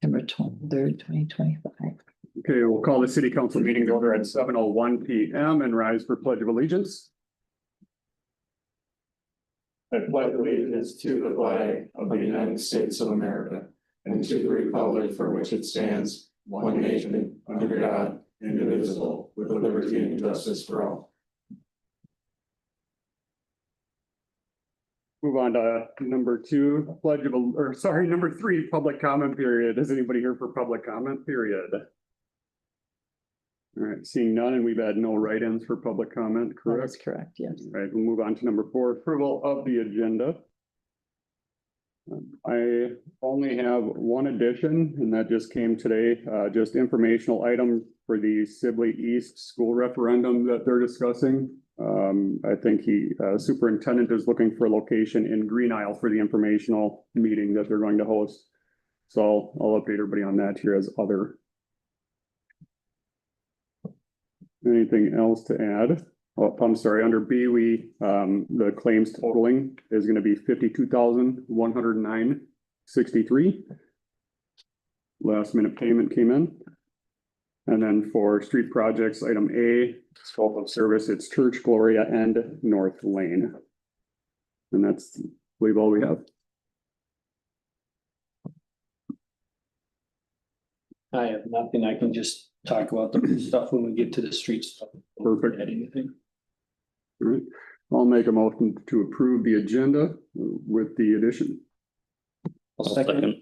September 23rd, 2025. Okay, we'll call the city council meeting to order at 7:01 p.m. and rise for pledge of allegiance. I pledge allegiance to the flag of the United States of America and to the republic for which it stands, one nation, under God, indivisible, with liberty and justice for all. Move on to number three, public comment period. Is anybody here for public comment period? All right, seeing none, and we've had no write-ins for public comment, correct? That's correct, yes. All right, we'll move on to number 4, approval of the agenda. I only have one addition, and that just came today, just informational item for the Sibley East school referendum that they're discussing. I think superintendent is looking for a location in Green Isle for the informational meeting that they're going to host. So I'll update everybody on that here as other. Anything else to add? Oh, I'm sorry, under B, the claims totaling is going to be $52,109.63. Last minute payment came in. And then for street projects, item A, scope of service, it's Church, Gloria, and North Lane. And that's, I believe, all we have. I have nothing. I can just talk about the stuff when we get to the street stuff. Perfect. Anything. All right, I'll make a motion to approve the agenda with the addition. I'll second.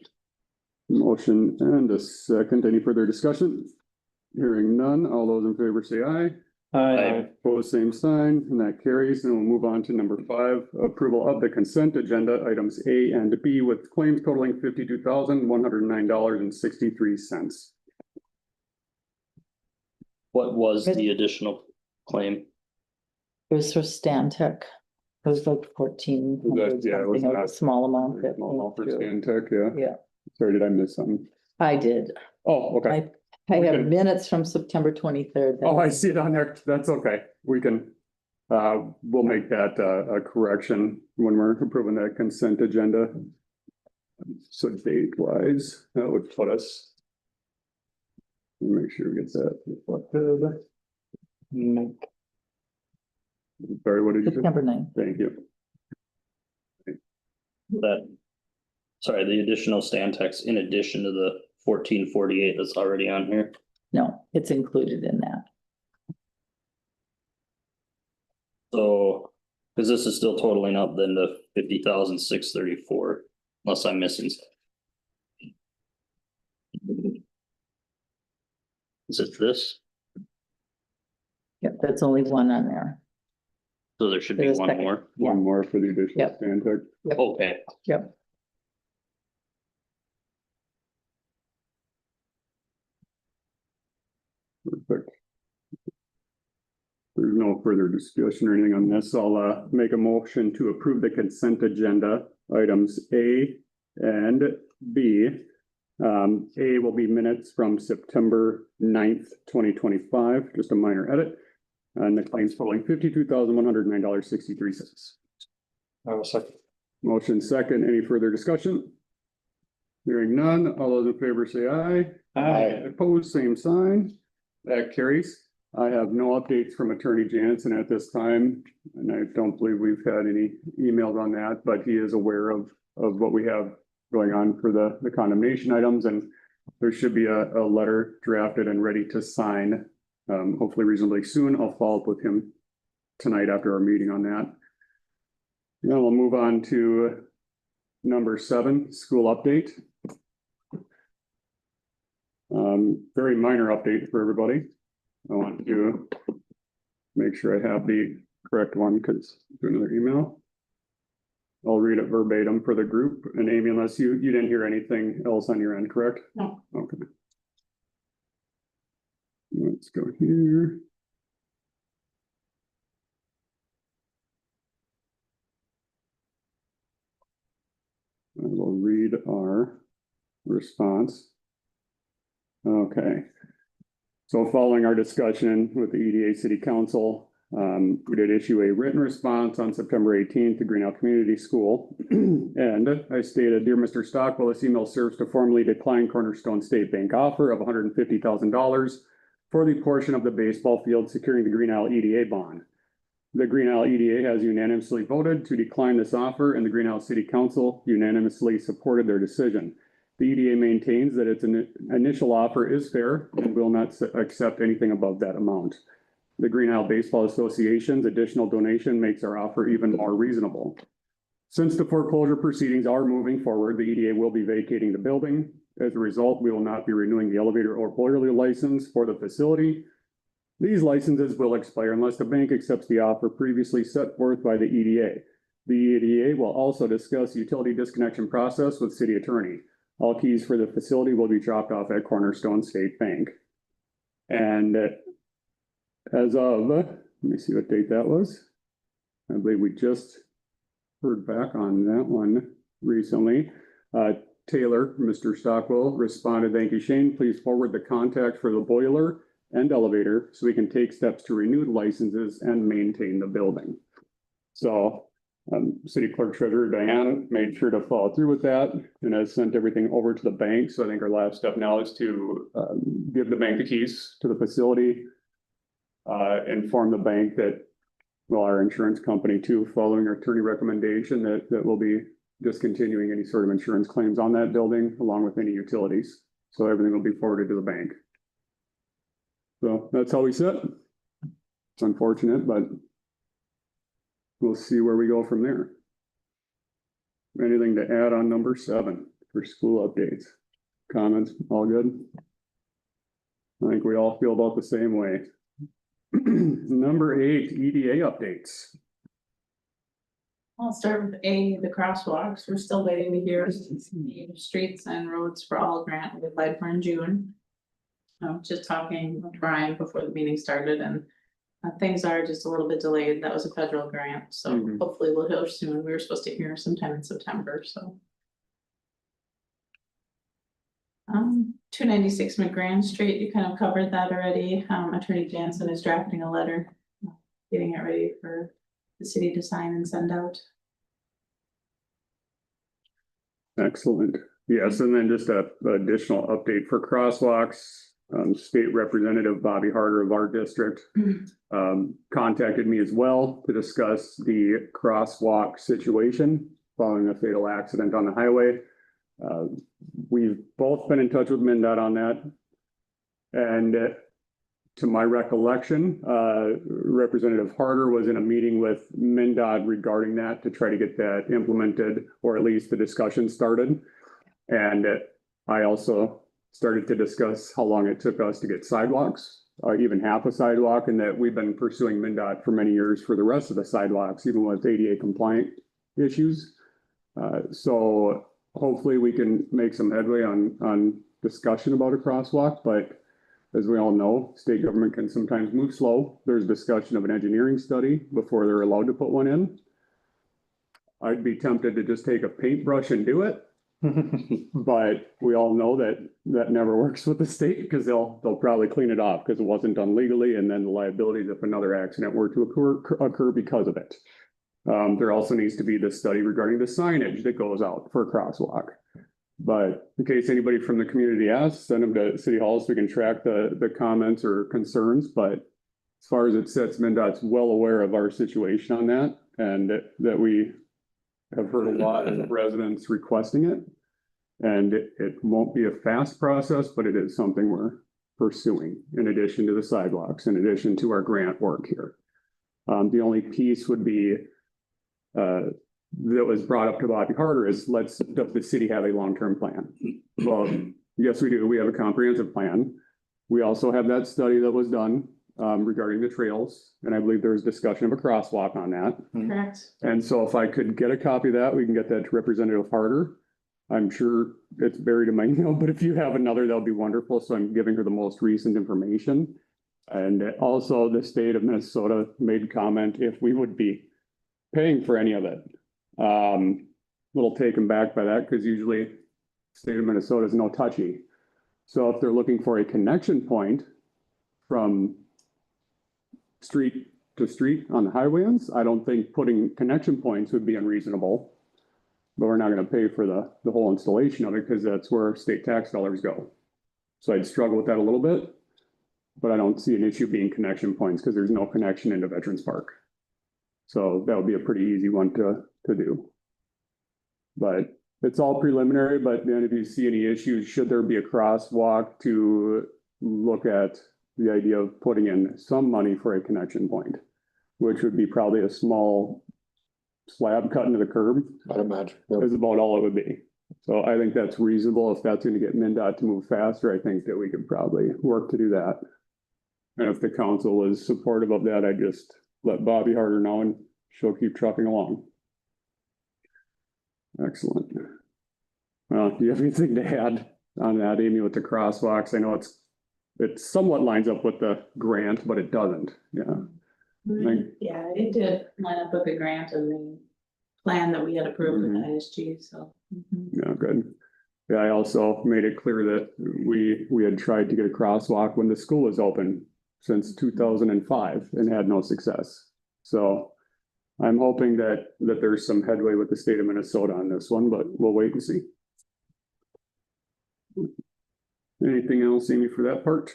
Motion and a second. Any further discussion? Hearing none. All those in favor say aye. Aye. Opposed, same sign, and that carries. And we'll move on to number 5, approval of the consent agenda, items A and B with claims totaling $52,109.63. What was the additional claim? It was for Stantec. It was like 1,400. Yeah, it was something, a not small amount that. Small for came through. Stantec, yeah. Yeah, Sorry, did I miss something? I did. Oh, okay. I We have can- minutes from September 23rd. Oh, I see it on there. That's okay. We can, we'll make that a correction when we're approving that consent agenda. So date wise, that would put us. Let me make sure we get that reflected. Sorry, what did you say? September 9th. Thank you. Sorry, the additional Stantex in addition to the 1448 that's already on here. No, it's included in that. So, because this is still totaling up then to 50,634, unless I'm missing something. Is it this? Yep, that's only one on there. So there should be There's a one second. more. Yeah. One more for the additional Yep. Stantec. Okay. Yep. Perfect. There's no further discussion or anything on this. I'll make a motion to approve the consent agenda, items A and B. A will be minutes from September 9th, 2025, just a minor edit. And the claims totaling $52,109.63. I will second. Motion second. Any further discussion? Hearing none. All those in favor say aye. Aye. Opposed, same sign. That carries. I have no updates from Attorney Jansen at this time, and I don't believe we've had any emails on that, but he is aware of what we have going on for the condemnation items, and there should be a letter drafted and ready to sign, hopefully reasonably soon. I'll follow up with him tonight after our meeting on that. Now we'll move on to number 7, school update. Very minor update for everybody. I want to make sure I have the correct one because do another email. I'll read it verbatim for the group. And Amy, unless you didn't hear anything else on your end, correct? No. Okay. Let's go here. I will read our response. Okay. So following our discussion with the EDA City Council, We did issue a written response on September 18th to Greenhouse Community School. And I stated, "Dear Mr. Stockwell, this email serves to formally decline Cornerstone State Bank offer of $150,000 for the portion of the baseball field securing the Green Isle EDA bond. The Green Isle EDA has unanimously voted to decline this offer, and the Green Isle City Council unanimously supported their decision. The EDA maintains that its initial offer is fair and will not accept anything above that amount. The Green Isle Baseball Association's additional donation makes our offer even more reasonable. Since the foreclosure proceedings are moving forward, the EDA will be vacating the building. As a result, we will not be renewing the elevator or boiler license for the facility. These licenses will expire unless the bank accepts the offer previously set forth by the EDA. The EDA will also discuss utility disconnection process with city attorney. All keys for the facility will be dropped off at Cornerstone State Bank." And as of, let me see what date that was. I believe we just heard back on that one recently. Taylor, Mr. Stockwell, responded, "Thank you, Shane. Please forward the contact for the boiler and elevator so we can take steps to renew the licenses and maintain the building." So City Clerk Treasurer Diana made sure to follow through with that and has sent everything over to the bank. So I think our last step now is to give the bank the keys to the facility, inform the bank that, well, our insurance company too, following our attorney recommendation that we'll be discontinuing any sort of insurance claims on that building along with any utilities. So everything will be forwarded to the bank. So that's how we sit. It's unfortunate, but we'll see where we go from there. Anything to add on number 7 for school updates? Comments? All good? I think we all feel about the same way. Number 8, EDA updates. I'll start with the crosswalks. We're still waiting to hear the streets and roads for all grant we applied for in June. Just talking with Brian before the meeting started, and things are just a little bit delayed. That was a federal grant, so hopefully we'll hear soon. We were supposed to hear sometime in September, so. 296 McGrann Street, you kind of covered that already. Attorney Jansen is drafting a letter, getting it ready for the city to sign and send out. Excellent. Yes, and then just a additional update for crosswalks. State Representative Bobby Harder of our district contacted me as well to discuss the crosswalk situation following a fatal accident on the highway. We've both been in touch with MnDOT on that. And to my recollection, Representative Harder was in a meeting with MnDOT regarding that to try to get that implemented, or at least the discussion started. And I also started to discuss how long it took us to get sidewalks, even half a sidewalk, and that we've been pursuing MnDOT for many years for the rest of the sidewalks, even with ADA compliant issues. So hopefully we can make some headway on discussion about a crosswalk, but as we all know, state government can sometimes move slow. There's discussion of an engineering study before they're allowed to put one in. I'd be tempted to just take a paintbrush and do it. But we all know that that never works with the state because they'll probably clean it off because it wasn't done legally, and then the liabilities if another accident were to occur because of it. There also needs to be the study regarding the signage that goes out for a crosswalk. But in case anybody from the community asks, send them to City Hall so we can track the comments or concerns. But as far as it sits, MnDOT's well aware of our situation on that, and that we have heard a lot of residents requesting it. And it won't be a fast process, but it is something we're pursuing in addition to the sidewalks, in addition to our grant work here. The only piece would be that was brought up to Bobby Harder is does the city have a long-term plan? Well, yes, we do. We have a comprehensive plan. We also have that study that was done regarding the trails, and I believe there was discussion of a crosswalk on that. Correct. And so if I could get a copy of that, we can get that to Representative Harder. I'm sure it's buried in my email, but if you have another, that'll be wonderful. So I'm giving her the most recent information. And also the state of Minnesota made comment if we would be paying for any of it. Little taken back by that because usually state of Minnesota is no touchy. So if they're looking for a connection point from street to street on the highway ends. I don't think putting connection points would be unreasonable. But we're not gonna pay for the whole installation of it because that's where state tax dollars go. So I'd struggle with that a little bit. But I don't see an issue being connection points because there's no connection into Veterans Park. So that would be a pretty easy one to do. But it's all preliminary, but then if you see any issues, should there be a crosswalk to look at the idea of putting in some money for a connection point, which would be probably a small slab cut into the curb. I'd imagine. Is about all it would be. So I think that's reasonable. If that's gonna get MnDOT to move faster, I think that we could probably work to do that. And if the council is supportive of that, I just let Bobby Harder know and she'll keep trucking along. Excellent. Well, do you have anything to add on that, Amy, with the crosswalks? I know it somewhat lines up with the grant, but it doesn't. Yeah. Yeah, it did line up with the grant and the plan that we had approved with ISG, so. Yeah, good. Yeah, I also made it clear that we had tried to get a crosswalk when the school was open since 2005 and had no success. So I'm hoping that there's some headway with the state of Minnesota on this one, but we'll wait and see. Anything else, Amy, for that part?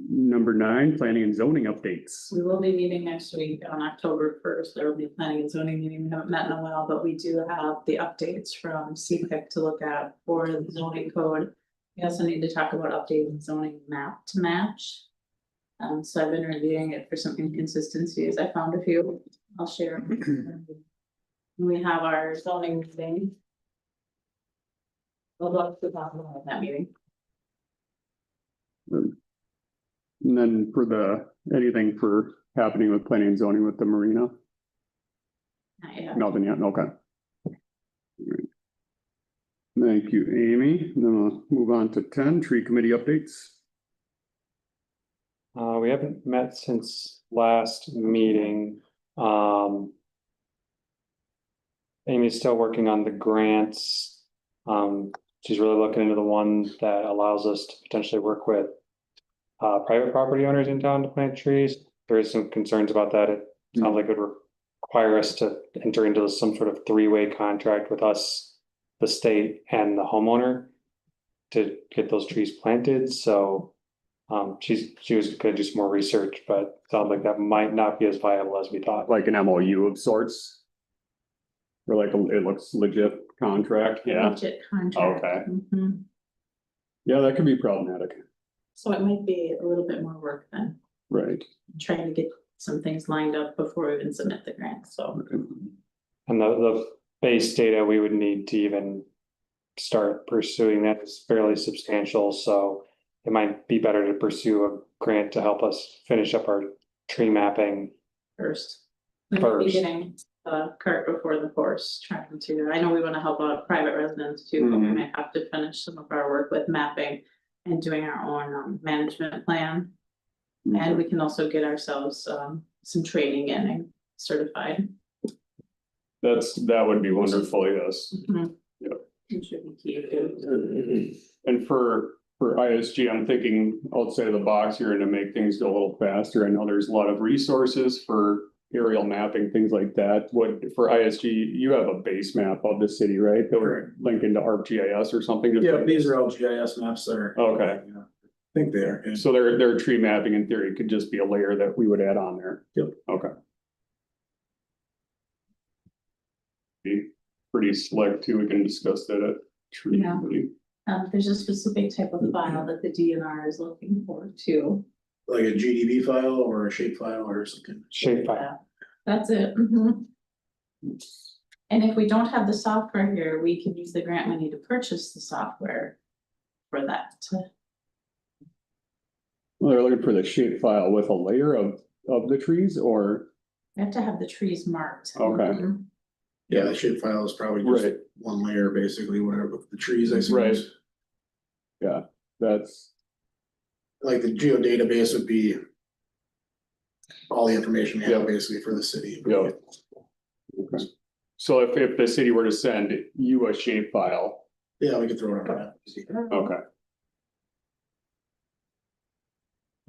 Number 9, planning and zoning updates. We will be meeting next week on October 1st. There will be a planning and zoning meeting. We haven't met in a while, but we do have the updates from CPIC to look at for the zoning code. We also need to talk about updating zoning map to match. So I've been reviewing it for some inconsistencies. I found a few. I'll share. We have our zoning meeting. We'll look to talk about that meeting. And then for anything for happening with planning and zoning with the marina? Not yet. Nothing yet, okay. Alright. Thank you, Amy. Then we'll move on to 10, tree committee updates. We haven't met since last meeting. Amy's still working on the grants. She's really looking into the one that allows us to potentially work with private property owners in town to plant trees. There is some concerns about that. It sounds like it would require us to enter into some sort of 3-way contract with us, the state and the homeowner to get those trees planted. So she was gonna do some more research, but it sounds like that might not be as viable as we thought. Like an MOU of sorts? Or like it looks legit contract, yeah. Budget contract. Okay. Mhm. Yeah, that could be problematic, So it might be a little bit more work than right? trying to get some things lined up before we even submit the grant, so. And the base data we would need to even start pursuing that is fairly substantial, so it might be better to pursue a grant to help us finish up our tree mapping. First. We might be First. getting the cart before the horse, trying to, I know we wanna help out private residents too, but we might have to finish some of our work with mapping and doing our own management plan. And we can also get ourselves some training in and certified. That would be wonderful, yes. Yep. It should be key too. And for ISG, I'm thinking outside of the box here and to make things go a little faster. I know there's a lot of resources for aerial mapping, things like that. For ISG, you have a base map of the city, right? That would link into ArcGIS or something? Just Yeah, like- these are all GIS maps that are. Okay. I think they are. Yeah. So their tree mapping in theory could just be a layer that we would add on there. Yep. Okay. Be pretty slick too. We can discuss that at tree Yeah. committee. There's a specific type of file that the DNR is looking for too. Like a GDB file or a shape file or something. Shape file. That's it. And if we don't have the software here, we can use the grant money to purchase the software for that. Well, they're looking for the shape file with a layer of the trees or, We have to have the trees marked. Okay. Mhm. Yeah, the shape file is probably just right, one layer, basically, whatever, with the trees, I Right. suppose. yeah, that's, Like the geodatabase would be all the information we have Yep. basically for the city. Yep. okay. So if the city were to send you a shape file, Yeah, we could throw it on that. okay.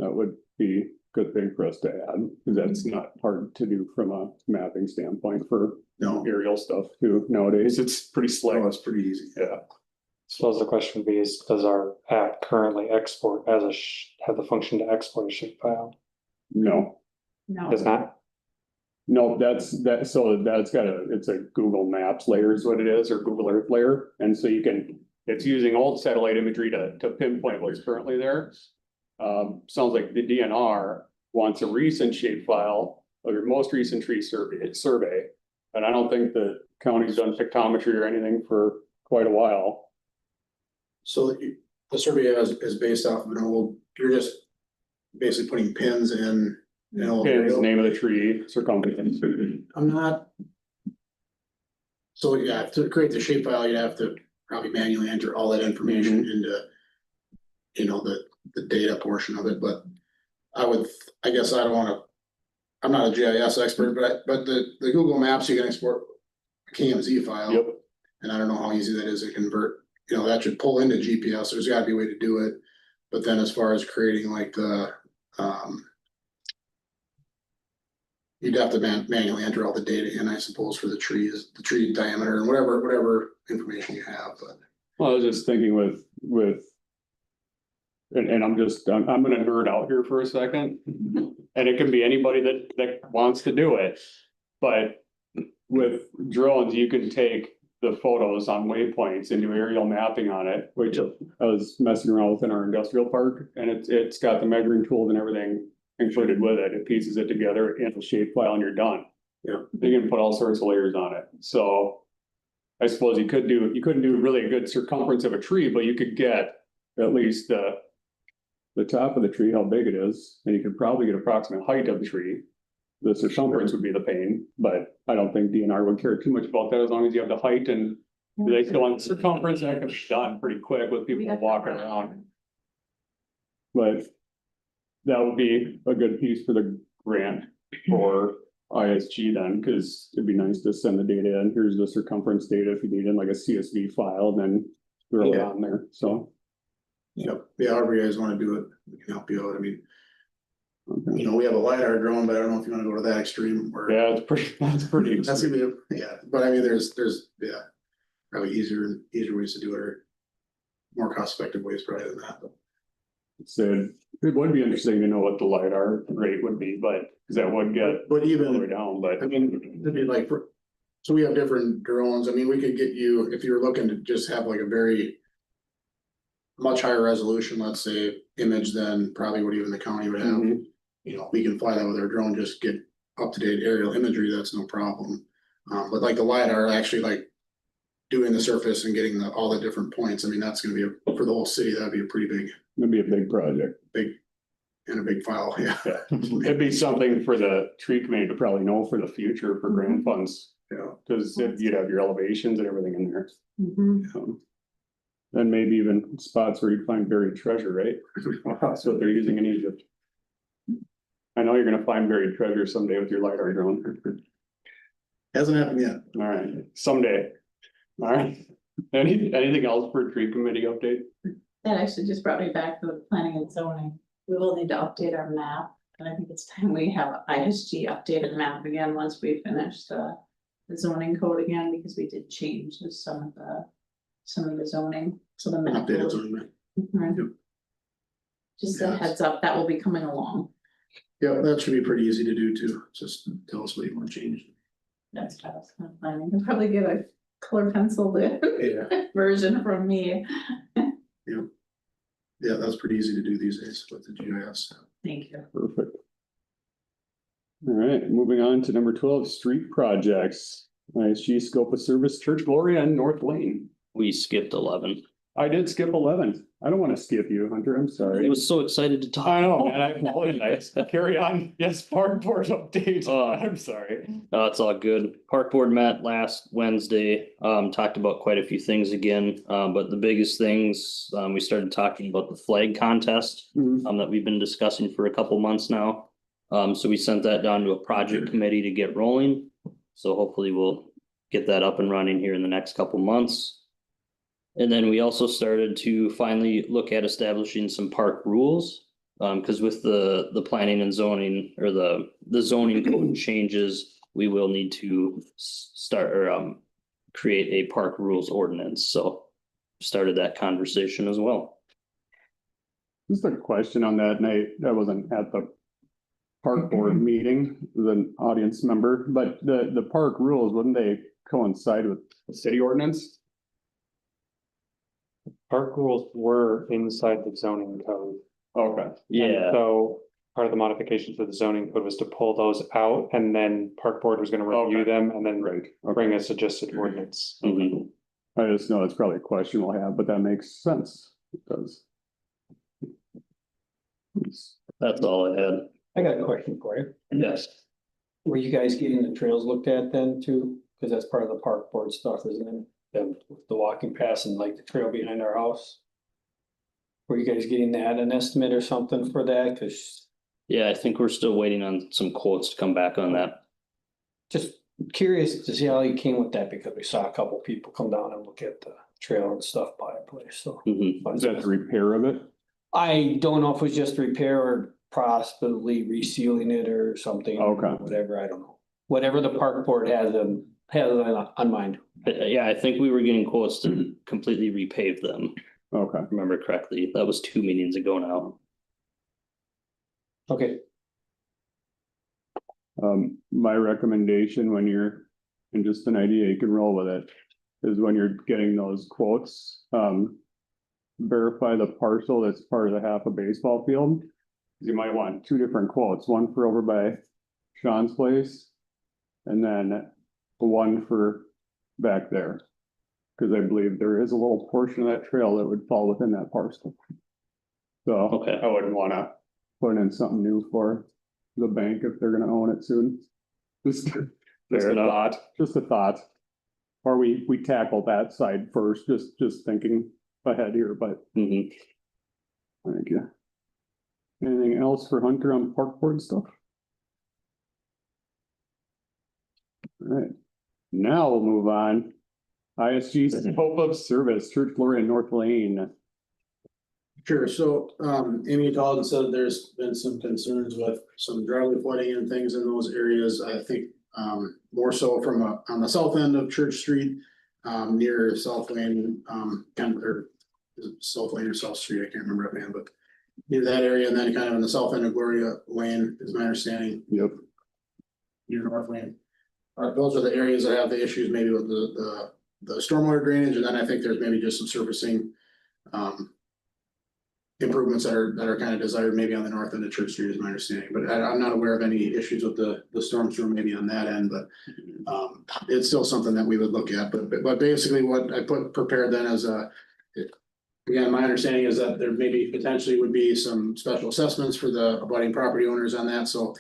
That would be a good thing for us to add, because that's not hard to do from a mapping standpoint for No, aerial stuff too. Nowadays, it's pretty slick. no, it's pretty easy. Yeah. Suppose the question would be is, does our app currently export as a have the function to export a shape file? No, No, Does not? no, so that's it's a Google Maps layer is what it is, or Google Earth layer. And so it's using old satellite imagery to pinpoint what's currently there. Sounds like the DNR wants a recent shape file of your most recent tree survey. And I don't think the county's done pictometry or anything for quite a while. So the survey is based off of an old, you're just basically putting pins in. Pins, name of the tree, circumference. I'm not. So yeah, to create the shape file, you'd have to probably manually enter all that information into. The data portion of it, but I guess I don't wanna. I'm not a GIS expert, but the Google Maps, you can export a KMZ file. Yep. And I don't know how easy that is to convert, that should pull into GPS, there's gotta be a way to do it. But then as far as creating like the, you'd have to manually enter all the data in, I suppose, for the trees, the tree diameter and whatever information you have, but. Well, I was just thinking with. And I'm gonna nerd out here for a second. And it can be anybody that wants to do it. But with drones, you can take the photos on waypoints and do aerial mapping on it, which I was messing around with in our industrial park. And it's got the measuring tools and everything included with it. It pieces it together in a shapefile and you're done. Yeah. You can put all sorts of layers on it. So I suppose you couldn't do really a good circumference of a tree, but you could get at least the top of the tree, how big it is, and you could probably get approximate height of the tree. The circumference would be the pain, but I don't think DNR would care too much about that as long as you have the height and they still want circumference, that can be done pretty quick with people walking around. But that would be a good piece for the grant for ISG then, because it'd be nice to send the data in. Here's the circumference data if you need in like a CSV file, and then throw it on there, so. Yep, yeah, however you guys wanna do it, we can help you out, I mean, Okay. we have a LiDAR drone, but I don't know if you wanna go to that extreme or. Yeah, that's pretty. That's gonna be, yeah, but I mean, there's, yeah, probably easier ways to do it, or more cost effective ways probably than that, but. So it would be interesting to know what the LiDAR rate would be, but, cause that would get But all the way even, down, but. I mean, it'd be like, so we have different drones, I mean, we could get you, if you're looking to just have like a very. Much higher resolution, let's say, image than probably what even the county would have. Mhm. We can fly that with our drone, just get up-to-date aerial imagery, that's no problem. But like the LiDAR, actually like doing the surface and getting all the different points, I mean, that's gonna be, for the whole city, that'd be a pretty big, It'd be a big project. and a big file, yeah. Yeah, it'd be something for the tree committee to probably know for the future for grant funds, Yeah, cause you'd have your elevations and everything in there. Mhm. And maybe even spots where you'd find buried treasure, right? That's what they're using in Egypt. I know you're gonna find buried treasure someday with your LiDAR drone. hasn't happened yet. All right, someday. All right. Anything else for tree committee update? That actually just brought me back to the planning and zoning. We will need to update our map, and I think it's time we have ISG updated map again once we finish the zoning code again, because we did change some of the zoning, so the map. Updated will- zoning map. Right. Yep. Just a Yes. heads up, that will be coming along. Yeah, that should be pretty easy to do too, just tell us what you want to change. That's what I was kind of planning. You'll probably get a color pencil Yeah. version from me. Yeah, that's pretty easy to do these days with the GIS. Thank you. Perfect. All right, moving on to number 12, street projects. ISG scope of service, Church Gloria and North Lane. We skipped 11. I did skip 11. I don't want to skip you, Hunter. I'm I sorry. was so excited to talk. I know, man. I apologize. Carry on. Yes, park board update. I'm sorry. It's all good. Park board met last Wednesday, talked about quite a few things again, but the biggest things, we started talking about the flag contest. Mhm. That we've been discussing for a couple months now. So we sent that down to a project committee to get rolling. So hopefully we'll get that up and running here in the next couple months. And then we also started to finally look at establishing some park rules. Cause with the planning and zoning or the zoning code changes, we will need to start or create a park rules ordinance, so started that conversation as well. Just a question on that night. I wasn't at the park board meeting, as an audience member, but the park rules, wouldn't they coincide with the city ordinance? Park rules were inside the zoning code. Okay. Yeah, So part of the modification to the zoning code was to pull those out, and then park board was gonna review Okay. them and then Right. bring a suggested ordinance. mhm, I just know it's probably a question we'll have, but that makes sense. It does. that's all I had. I got a question for you. Yes. Were you guys getting the trails looked at then too? Cause that's part of the park board stuff, isn't it? The walking paths and like the trail behind our house. Were you guys getting that, an estimate or something for that? Cause Yeah, I think we're still waiting on some quotes to come back on that. just curious to see how you came with that, because we saw a couple people come down and look at the trail and stuff by a place, so. Mhm. Is that the repair of it? I don't know if it was just repair or possibly resealing it or something. Okay. Whatever, I don't know. Whatever the park board has on mind. Yeah, I think we were getting quotes to completely repave them, Okay. if I remember correctly. That was 2 meetings ago now. Okay, My recommendation when you're, and just an idea, you can roll with it, is when you're getting those quotes, verify the parcel that's part of the half a baseball field. You might want two different quotes, one for over by Schawn's place, and then one for back there. Cause I believe there is a little portion of that trail that would fall within that parcel. So Okay. I wouldn't wanna put in something new for the bank if they're gonna own it soon. Just a thought, just a thought. Or we tackle that side first, just thinking ahead here, but Mhm. thank you. Anything else for Hunter on park board stuff? All right, now we'll move on. ISG scope of service, Church Glory in North Lane. Sure, so, Amy Dalton said there's been some concerns with some driveway flooding and things in those areas, I think, more so from on the south end of Church Street, near South Lane, kind of, or is it South Lane or South Street, I can't remember offhand, but near that area, and then kind of in the south end of Gloria Lane, is my understanding, Yep. near North Lane. Those are the areas that have the issues maybe with the stormwater drainage, and then I think there's maybe just some surfacing, improvements that are kind of desired maybe on the north end of Church Street is my understanding, but I'm not aware of any issues with the storm sewer maybe on that end, but it's still something that we would look at, but basically what I prepared then as again, my understanding is that there maybe potentially would be some special assessments for the abutting property owners on that, so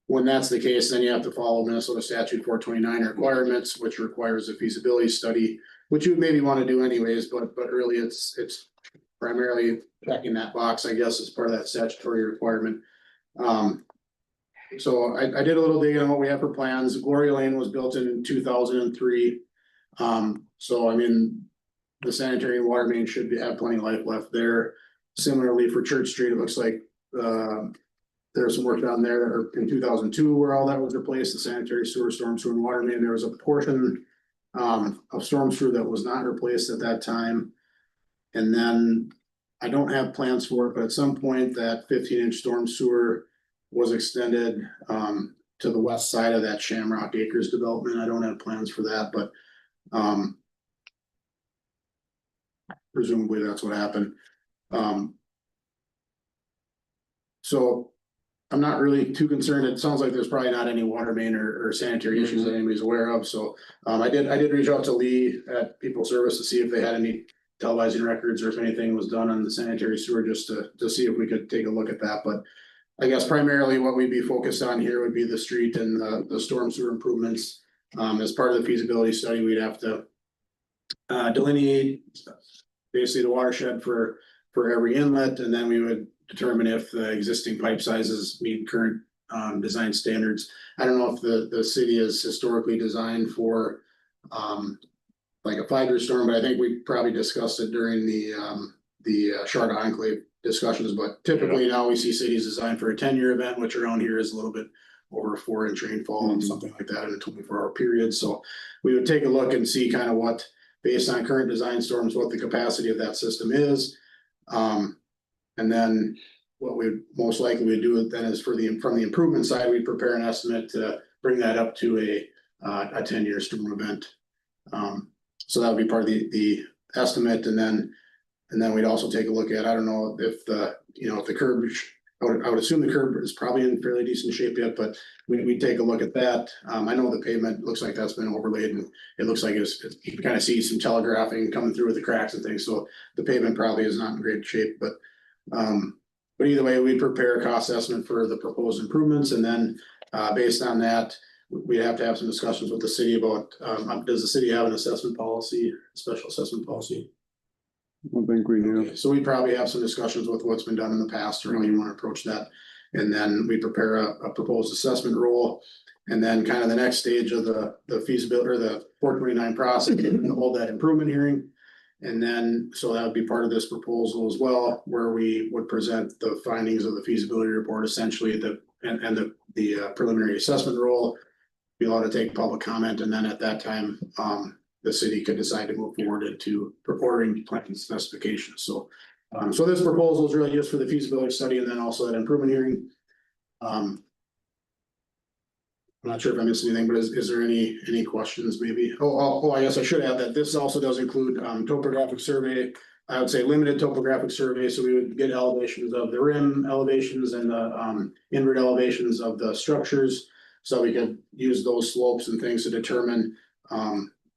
when that's the case, then you have to follow Minnesota statute 429 requirements, which requires a feasibility study, which you maybe want to do anyways, but really it's primarily checking that box, I guess, as part of that statutory requirement. So I did a little digging on what we have for plans. Gloria Lane was built in 2003. So I mean, the sanitary and water main should have plenty of life left there. Similarly for Church Street, it looks like there's some work down there in 2002 where all that was replaced, the sanitary sewer, storm sewer and water main. There was a portion of storm sewer that was not replaced at that time. And then I don't have plans for it, but at some point that 15-inch storm sewer was extended to the west side of that Shamrock Acres development. I don't have plans for that, but presumably that's what happened. So I'm not really too concerned. It sounds like there's probably not any water main or sanitary issues that anybody's aware of. So I did reach out to Lee at People Service to see if they had any televising records or if anything was done on the sanitary sewer, just to see if we could take a look at that. But I guess primarily what we'd be focused on here would be the street and the storm sewer improvements. As part of the feasibility study, we'd have to delineate basically the watershed for every inlet, and then we would determine if the existing pipe sizes meet current design standards. I don't know if the city is historically designed for like a 5-year storm, but I think we probably discussed it during the Charlotte Enclave discussions, but typically now we see cities designed for a 10-year event, which around here is a little bit over 4-inch rainfall and something like that in a 24-hour period. So we would take a look and see kind of what, based on current design storms, what the capacity of that system is. And then what we most likely would do then is from the improvement side, we prepare an estimate to bring that up to a 10-year storm event. So that would be part of the estimate, and then we'd also take a look at, I don't know if the curb, I would assume the curb is probably in fairly decent shape yet, but we'd take a look at that. I know the pavement looks like that's been overlaid, and it looks like you can kind of see some telegraphing coming through with the cracks and things, so the pavement probably is not in great shape, but either way, we prepare a cost estimate for the proposed improvements, and then based on that, we'd have to have some discussions with the city about, does the city have an assessment policy, special assessment policy? I don't think we do. Okay, so we probably have some discussions with what's been done in the past or how you want to approach that. And then we prepare a proposed assessment rule. And then kind of the next stage of the feasibility or the 429 process, and hold that improvement hearing. And then, so that would be part of this proposal as well, where we would present the findings of the feasibility report, essentially the preliminary assessment rule. Be allowed to take public comment, and then at that time, the city could decide to move forward into ordering plan specifications. So this proposal is really just for the feasibility study and then also that improvement hearing. I'm not sure if I missed anything, but is there any questions maybe? Oh, I guess I should add that this also does include topographic survey. I would say limited topographic survey, so we would get elevations of the rim elevations and the inward elevations of the structures. So we could use those slopes and things to determine,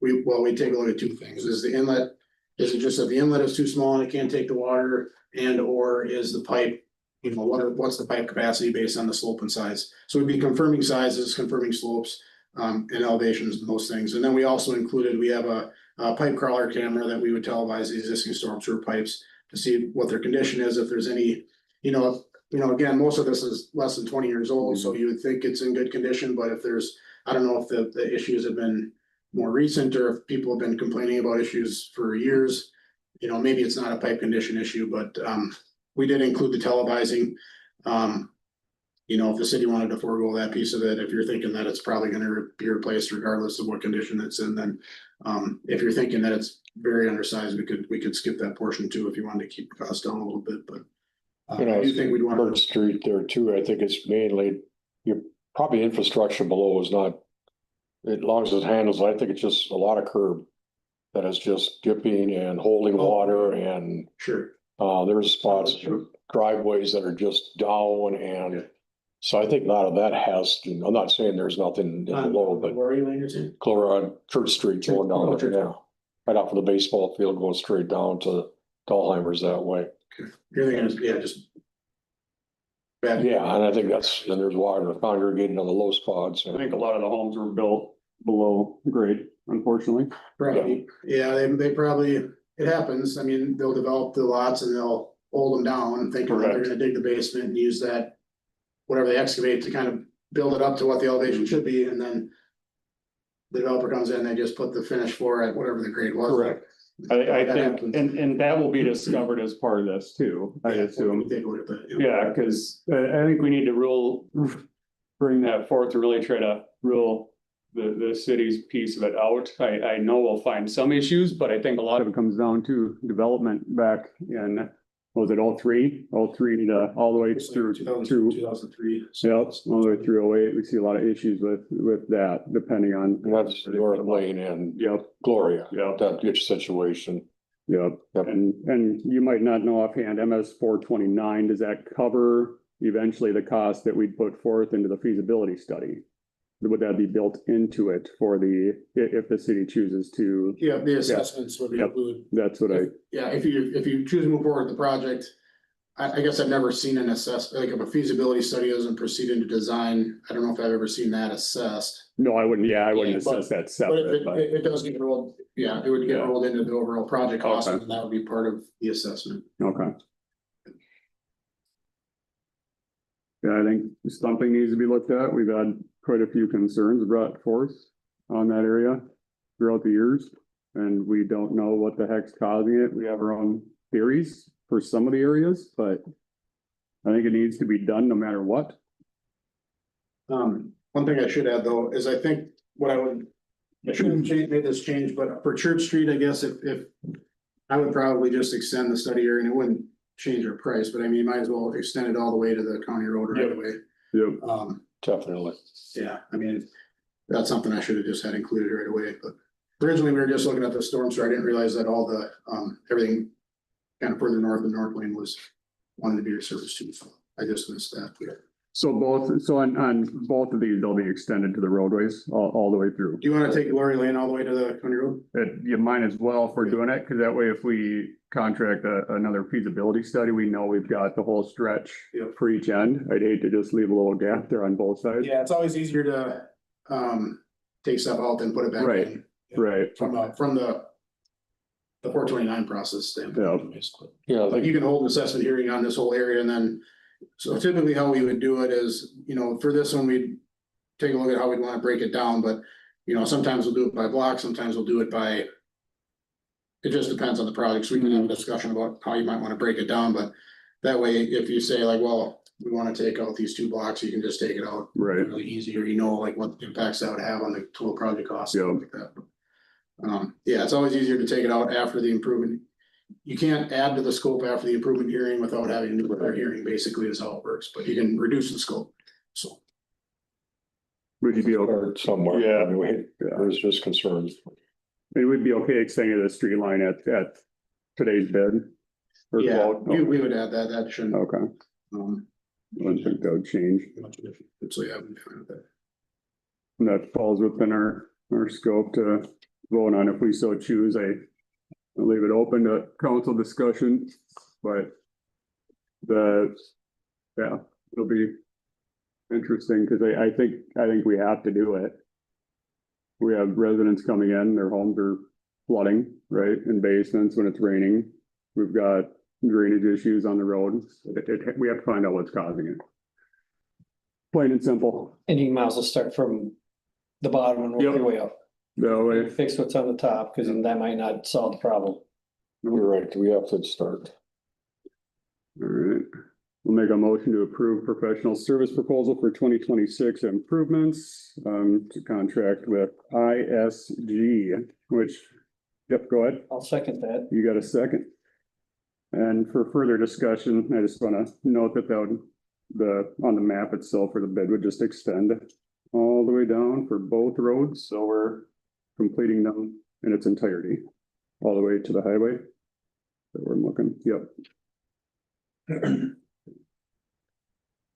we take a look at two things. Is it just that the inlet is too small and it can't take the water, and or is the pipe, what's the pipe capacity based on the slope and size? So we'd be confirming sizes, confirming slopes, and elevations and those things. And then we also included, we have a pipe crawler camera that we would televise the existing storm sewer pipes to see what their condition is, if there's any, again, most of this is less than 20 years old, so you would think it's in good condition, but if there's, I don't know if the issues have been more recent or if people have been complaining about issues for years, maybe it's not a pipe condition issue, but we did include the televising. If the city wanted to forego that piece of it, if you're thinking that it's probably gonna be replaced regardless of what condition it's in, then if you're thinking that it's very undersized, we could skip that portion too, if you wanted to keep the cost down a little bit, but I do think we'd want Bird Street there too. I think it's mainly, your probably infrastructure below is not, as long as it handles, I think it's just a lot of curb that is just dipping and holding water, and sure. there's spots, driveways that are just down, and so I think a lot of that has to, I'm not saying there's nothing below, but Where are you laying Church Street going down there now. Right off of the baseball field, going straight down to Dahlheimer's that way. You're thinking, just. Yeah, and I think then there's water congregating on the low spots. I think a lot of the homes were built below grade, unfortunately. Probably, yeah, they probably, it happens. I mean, they'll develop the lots and they'll hold them down thinking that they're gonna dig the basement and use that, whatever they excavate to kind of build it up to what the elevation should be, and then the developer comes in, they just put the finished floor at whatever the grade was. Correct. I That think, happens. and that will be discovered as part of this too, I assume. Take a look at that. Yeah, because I think we need to bring that forth to really try to rule the city's piece of it out. I know we'll find some issues, but I think a lot of it comes down to development back in, was it 03 to all the way through 2003. Yep, all the way through 08. We see a lot of issues with that, depending on. And that's North Lane and Yep, Gloria, yep. that ditch situation. Yep, Yep. and you might not know offhand, MS 429, does that cover eventually the cost that we'd put forth into the feasibility study? Would that be built into it for if the city chooses to? Yeah, the assessments would Yep. include, That's what if you choose to move forward with the project. I guess I've never seen an like if a feasibility study doesn't proceed into design, I don't know if I've ever seen that assessed. no, I wouldn't assess that But separate, if but it does get rolled, it would get rolled into the overall project cost, Okay. and that would be part of the assessment. okay. Yeah, I think stumping needs to be looked at. We've had quite a few concerns brought forth on that area throughout the years. And we don't know what the heck's causing it. We have our own theories for some of the areas, but I think it needs to be done no matter what. One thing I should add though, is I think what I shouldn't have made this change, but for Church Street, I guess if. I would probably just extend the study area and it wouldn't change our price, but I mean, might as well extend it all the way to the county road right away. Yep. Definitely. Yeah, I mean, that's something I should have just had included right away, but originally we were just looking at the storm, so I didn't realize that all the, everything. Kind of further north of North Lane was wanted to be resurfaced too, so I just missed that. So on both of these, they'll be extended to the roadways all the way through. Do you wanna take Lori Lane all the way to the county road? You might as well if we're doing it, cause that way if we contract another feasibility study, we know we've got the whole stretch Yep. for each end. I'd hate to just leave a little gap there on both sides. Yeah, it's always easier to, take stuff out than put it back Right. in. Right. From the 429 process standpoint. basically. Yeah, I Like think, you can hold an assessment hearing on this whole area and then, so typically how we would do it is, for this one, we'd take a look at how we'd want to break it down, but, sometimes we'll do it by block, sometimes we'll do it by. It just depends on the project, so we can have a discussion about how you might want to break it down, but that way, if you say like, well, we want to take out these 2 blocks, you can just take it out. Right. Really easy, or like what impacts that would have on the total project cost. Yeah. Like that. Yeah, it's always easier to take it out after the improvement. You can't add to the scope after the improvement hearing without having to do our hearing, basically is how it works, but you can reduce the scope, so. Would you be okay? or somewhere. Yeah. I mean, there's just concerns. It would be okay extending the street line at today's bid? Or Yeah, quote? we would add that, that shouldn't, Okay, I don't think that would change. much of it, so yeah, I'm fine with that. And that falls within our scope to vote on if we so choose. I'll leave it open to council discussion, but it'll be interesting because I think we have to do it. We have residents coming in, their homes are flooding, right, in basements when it's raining. We've got drainage issues on the road. We have to find out what's causing it. Plain and simple. And you might as well start from the bottom and work your way up. That way, Fix what's on the top, because then that might not solve the problem. You're right, we have to start. all right. We'll make a motion to approve professional service proposal for 2026 improvements to contract with ISG, which, yep, go ahead. I'll second that. You got a second? And for further discussion, I just want to note that on the map itself for the bid would just extend all the way down for both roads, so we're completing them in its entirety, all the way to the highway. That we're looking, yep.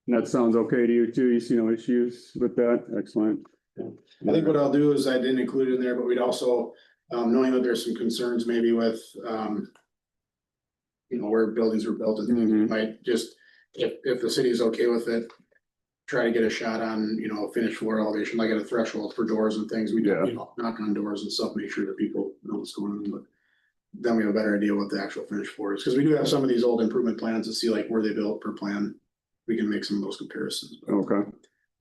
And that sounds okay to you too? You see no issues with that? Excellent. I think what I'll do is I didn't include it in there, but we'd also, knowing that there's some concerns maybe with, where buildings were built and things, we might just, if the city is okay with it, try to get a shot on, finished floor elevation, like at a threshold for doors and things. We do, Yeah. knock on doors and stuff, make sure that people know what's going on, but then we have a better idea what the actual finished floor is, because we do have some of these old improvement plans to see like where they built per plan. We can make some of those comparisons. Okay,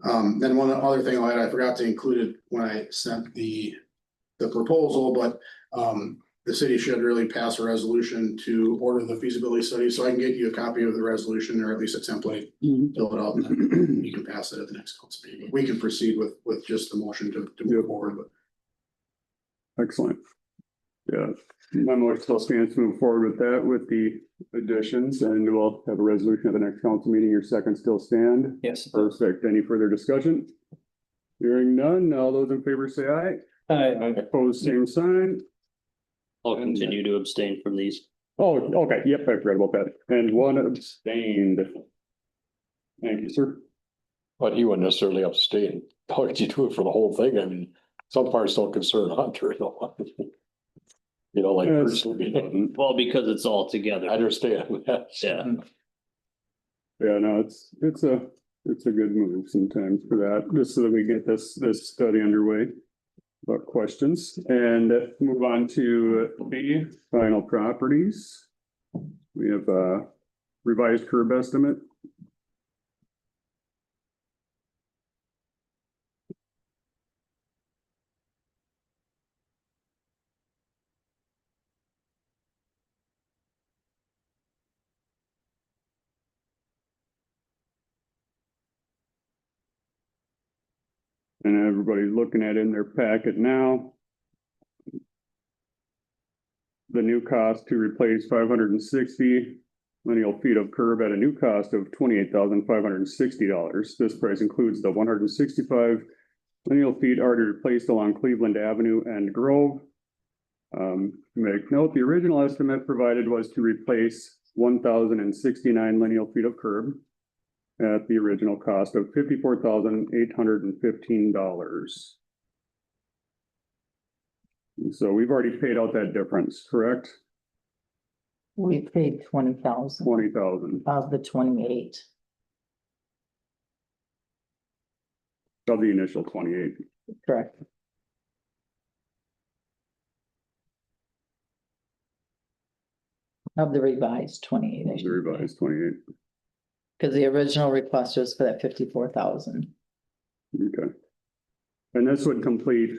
Then one other thing I forgot to include it when I sent the proposal, but the city should really pass a resolution to order the feasibility study, so I can get you a copy of the resolution, or at least a template, fill it out, and then you can pass it at the next council meeting. We can proceed with just the motion to move forward, but excellent. Yeah, my motion still stands to move forward with that, with the additions, and we'll have a resolution at the next council meeting. Your second still stand? Yes. Perfect. Any further discussion? Hearing none, all those in favor say aye. Opposed, same sign. I'll continue to abstain from these. Oh, okay, yep, I forgot about that. And one abstained. Thank you, sir. But he wouldn't necessarily abstain. How did you do it for the whole thing? I mean, some parts don't concern Hunter. Like Yes. personally, Well, because it's all I together. understand. Yeah. Yeah, no, it's a good move sometimes for that, just so that we get this study underway. About questions, and move on to the final properties. We have a revised curb estimate. And everybody's looking at it in their packet now. The new cost to replace 560 lineal feet of curb at a new cost of $28,560. This price includes the 165 lineal feet already replaced along Cleveland Avenue and Grove. Make note, the original estimate provided was to replace 1,069 lineal feet of curb at the original cost of $54,815. So we've already paid out that difference, correct? We paid 20,000 20,000 of the 28. of the initial 28. Correct. Of the revised 28. The revised 28. Because the original request was for that 54,000. Okay. And this would complete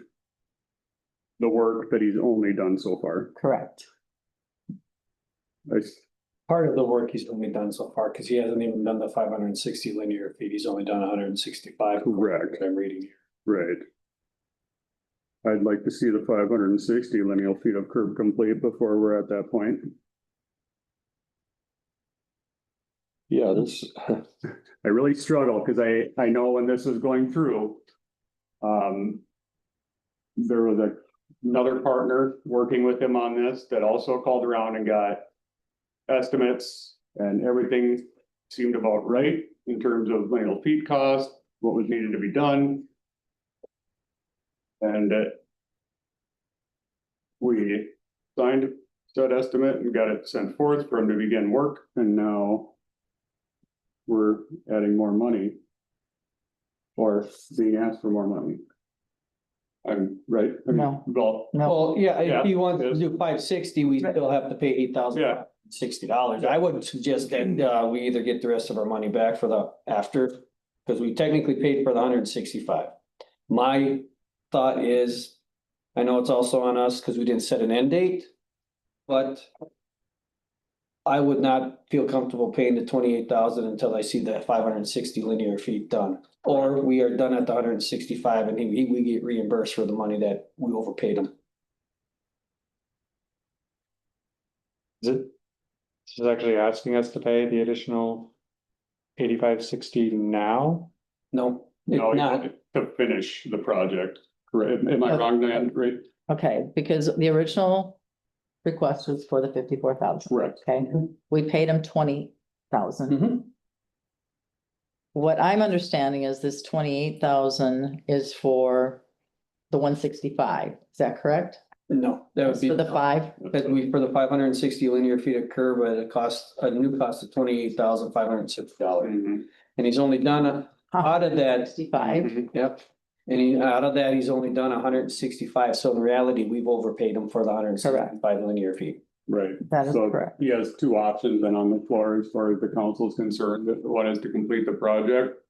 the work that he's only done so far. Correct. Part of the work he's only done so far, because he hasn't even done the 560 linear feet, he's only done 165. Correct. I'm reading here. Right. I'd like to see the 560 lineal feet of curb complete before we're at that point. Yeah, this, I really struggle because I know when this was going through, there was another partner working with him on this that also called around and got estimates, and everything seemed about right in terms of lineal feet cost, what was needed to be done. And we signed that estimate and got it sent forth for him to begin work, and now we're adding more money or being asked for more money. I'm right. I mean, No. Well, No, Well, yeah, Yeah, if he wants to yes. do 560, we still have to pay $8,060. I would suggest that we either get the rest of our money back for the after, because we technically paid for the 165. My thought is, I know it's also on us because we didn't set an end date, but I would not feel comfortable paying the 28,000 until I see that 560 linear feet done. Or we are done at the 165 and we get reimbursed for the money that we overpaid him. Is it? This is actually asking us to pay the additional 8560 now? No, no, it's not. to finish the project. Correct. Am I wrong, Dan? Right? okay, because the original request was for the 54,000. Correct. Okay, we paid him 20,000. Mhm. What I'm understanding is this 28,000 is for the 165. Is that correct? No, that would be. For the 5? That we, for the 560 linear feet of curb at a new cost of $28,560. Mhm. And he's only done out of that, 65. Mhm. yep. And out of that, he's only done 165. So in reality, we've overpaid him for the 165 linear feet. Right. That is So correct. he has two options then on the floor as far as the council is concerned. One is to complete the project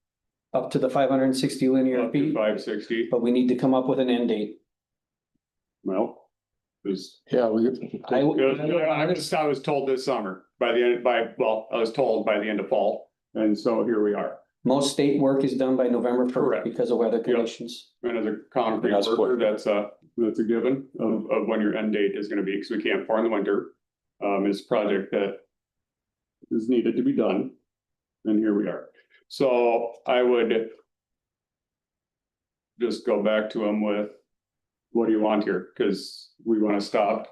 Up to the 560 linear up to feet, 560. but we need to come up with an end date. Well, is I I was told this summer I was told by the end of fall. And so here we are. Most state work is done by November 1st Correct. because of weather conditions. And as a concrete That's worker, quick. that's a given of when your end date is gonna be, because we can't pour in the winter. It's a project that is needed to be done. And here we are. So I would just go back to him with, what do you want here? Because we want to stop.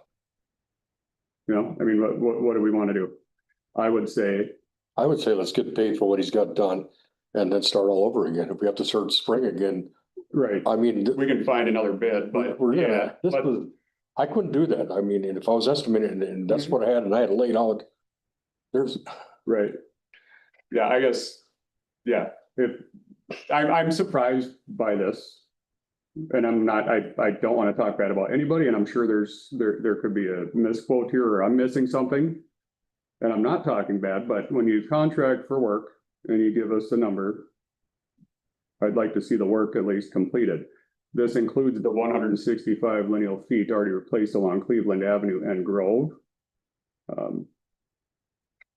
You know, I mean, what do we want to do? I would say, let's get paid for what he's got done and then start all over again. If we have to start spring again, right, I mean. we can find another bid, but We're yeah, gonna, this but was, I couldn't do that. I mean, and if I was estimating and that's what I had and I had it laid out. There's, right. Yeah, I guess, yeah, I'm surprised by this. And I'm not, I don't want to talk bad about anybody, and I'm sure there could be a misquote here, or I'm missing something. And I'm not talking bad, but when you contract for work and you give us a number, I'd like to see the work at least completed. This includes the 165 lineal feet already replaced along Cleveland Avenue and Grove.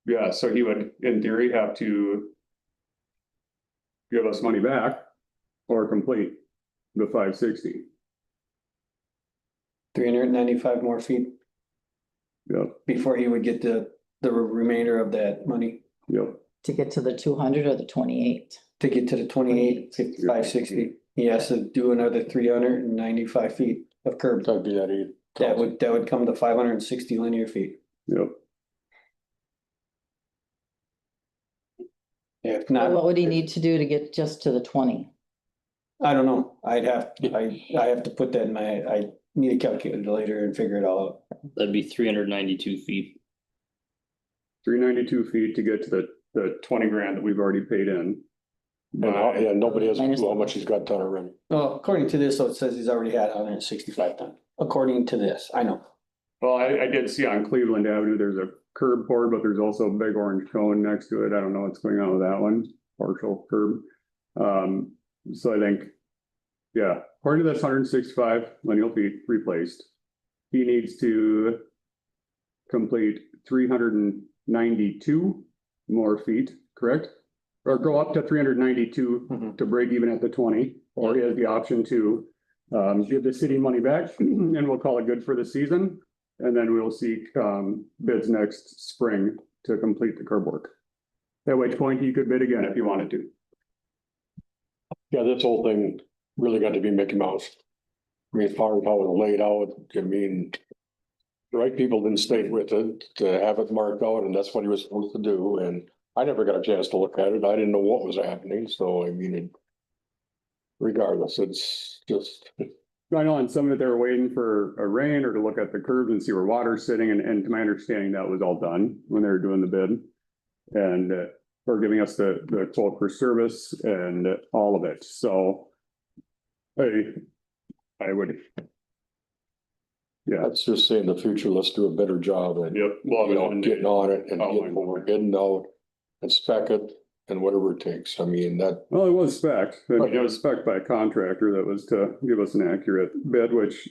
Yeah, so he would, in theory, have to give us money back or complete. the 560. 395 more feet Yep, before he would get the remainder of that money yep. To get to the 200 or the 28? to get to the 28, 560. He has to do another 395 feet of curb. That'd be that eight. That would come to 560 linear feet. Yep. If not, What would he need to do to get just to the 20? I don't know. I have to put that in I need a calculator later and figure it all out. That'd be 392 feet. 392 feet to get to the 20 grand that we've already paid in. Yeah, nobody has a Minus- clue how much he's got done already. Well, according to this, so it says he's already had 165 done. According to this, I know. Well, I did see on Cleveland Avenue, there's a curb poured, but there's also a big orange cone next to it. I don't know what's going on with that one, partial curb. So I think, yeah, according to this 165 lineal feet replaced, he needs to complete 392 more feet, correct? Or go up to 392 to break even at the 20, or he has the option to give the city money back and we'll call it good for the season. And then we'll seek bids next spring to complete the curb work. At which point he could bid again if he wanted to. Yeah, this whole thing really got to be Mickey Mouse. I mean, as far as how it was laid out, I mean, the right people didn't stay with it to have it marked out, and that's what he was supposed to do. And I never got a chance to look at it. I didn't know what was happening. So, I mean, regardless, it's just. I know on some of it, they were waiting for a rain or to look at the curves and see where water's sitting. And to my understanding, that was all done when they were doing the bid. And or giving us the quote for service and all of it. So I would. Yeah. Let's just say in the future, let's do a better job at, Yep. Well, you know, getting on it and Oh, getting what we're getting out and spec it and whatever it takes. I mean, that, Well, it was spec, but it was spec by a contractor that was to give us an accurate bid, which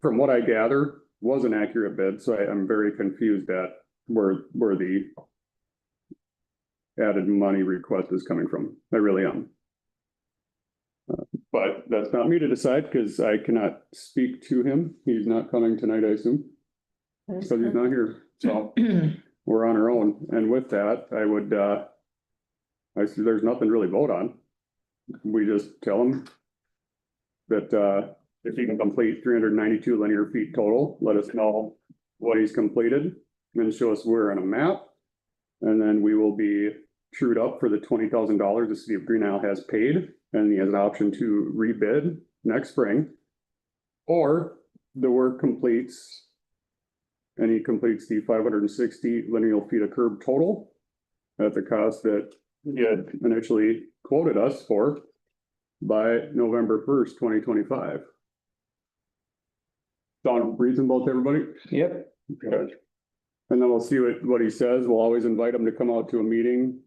from what I gather was an accurate bid. So I'm very confused at where the added money request is coming from. I really am. But that's not me to decide because I cannot speak to him. He's not coming tonight, I assume, because he's not here. So we're on our own. And with that, I would, I see there's nothing to really vote on. We just tell him that if he can complete 392 linear feet total, let us know what he's completed and show us where on a map. And then we will be trued up for the $20,000 the city of Green Isle has paid. And he has an option to rebid next spring. Or the work completes and he completes the 560 lineal feet of curb total at the cost that he had initially quoted us for by November 1st, 2025. Sound reasonable to everybody? Yep. Good. And then we'll see what he says. We'll always invite him to come out to a meeting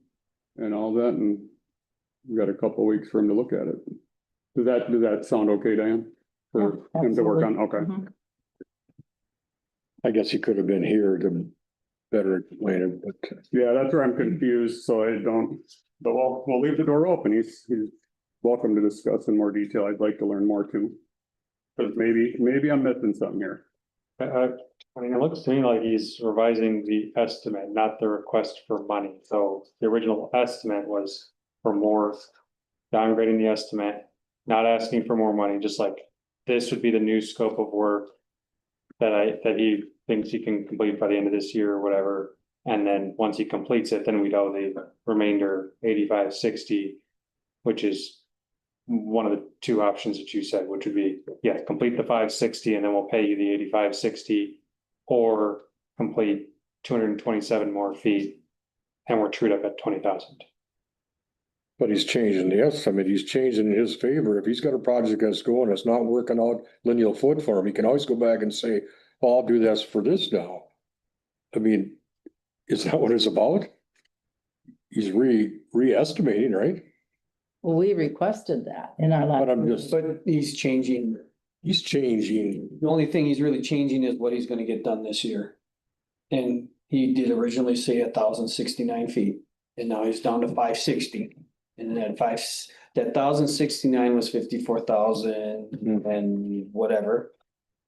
and all that, and we've got a couple of weeks for him to look at it. Does that sound okay, Diane? For Yeah, him to work on, absolutely. okay. Mhm. I guess he could have been here to better explain it, but Yeah, that's where I'm confused, so I don't, but we'll leave the door open. He's welcome to discuss in more detail. I'd like to learn more too. Cause maybe I'm missing something here. I mean, it looks to me like he's revising the estimate, not the request for money. So the original estimate was for more, downgrading the estimate, not asking for more money, just like this would be the new scope of work that he thinks he can complete by the end of this year or whatever. And then once he completes it, then we'd owe the remainder 8560, which is one of the two options that you said, which would be, yeah, complete the 560 and then we'll pay you the 8560, or complete 227 more feet and we're trued up at 20,000. but he's changing the estimate. He's changing in his favor. If he's got a project that's going, it's not working out lineal foot for him, he can always go back and say, oh, I'll do this for this now. I mean, is that what it's about? He's re-estimating, right? Well, we requested that in our last. But I'm just, But he's changing. he's changing. The only thing he's really changing is what he's gonna get done this year. And he did originally say 1,069 feet, and now he's down to 560. And that that 1,069 was 54,000 and whatever.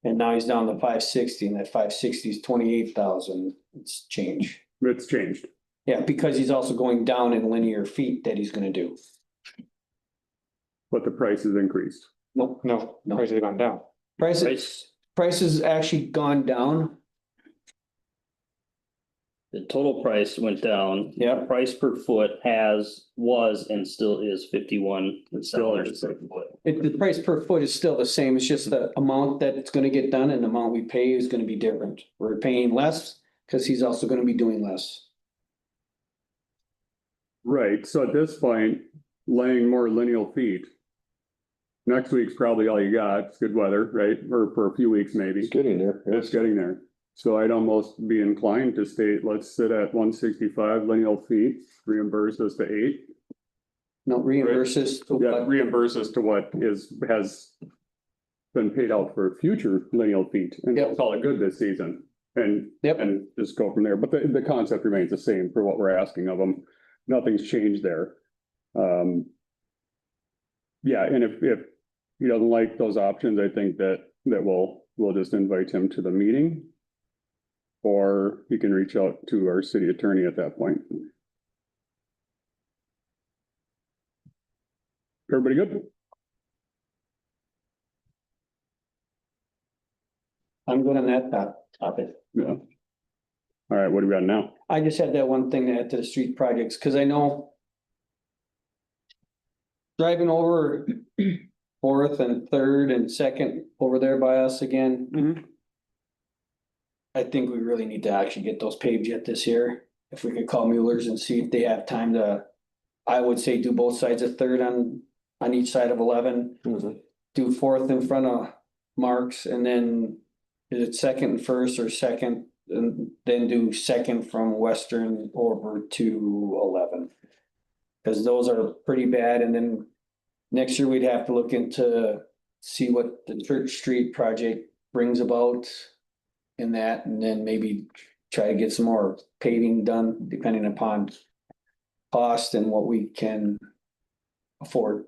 And now he's down to 560, and that 560 is 28,000. It's change. It's changed. Yeah, because he's also going down in linear feet that he's gonna do. But the price has increased. Nope, No, No. prices have gone down. prices actually gone down. The total price went down. Yeah. Price per foot was and still is $51 per foot. The price per foot is still the same. It's just the amount that it's gonna get done and the amount we pay is gonna be different. We're paying less because he's also gonna be doing less. Right, so at this point, laying more lineal feet. Next week's probably all you got. It's good weather, right? Or for a few weeks maybe. It's getting there. It's getting there. So I'd almost be inclined to state, let's sit at 165 lineal feet, reimburse us to 8. No reimburses. to Yeah, what- reimburse us to what has been paid out for future lineal feet, and Yep. call it good this season. And Yep. and just go from there, but the concept remains the same for what we're asking of them. Nothing's changed there. Yeah, and if he doesn't like those options, I think that we'll just invite him to the meeting. Or he can reach out to our city attorney at that point. Everybody good? I'm good on that topic. Yeah. All right, what do we got now? I just had that one thing to add to the street projects, cause I know. Driving over Fourth and Third and Second over there by us again. I think we really need to actually get those paved yet this year. If we could call Mueller's and see if they have time to, I would say do both sides of Third on each side of 11. Do Fourth in front of Marks, and then is it Second and First or Second? And then do Second from Western over to 11. Cause those are pretty bad, and then next year we'd have to look into see what the Church Street project brings about in that, and then maybe try to get some more paving done depending upon cost and what we can afford.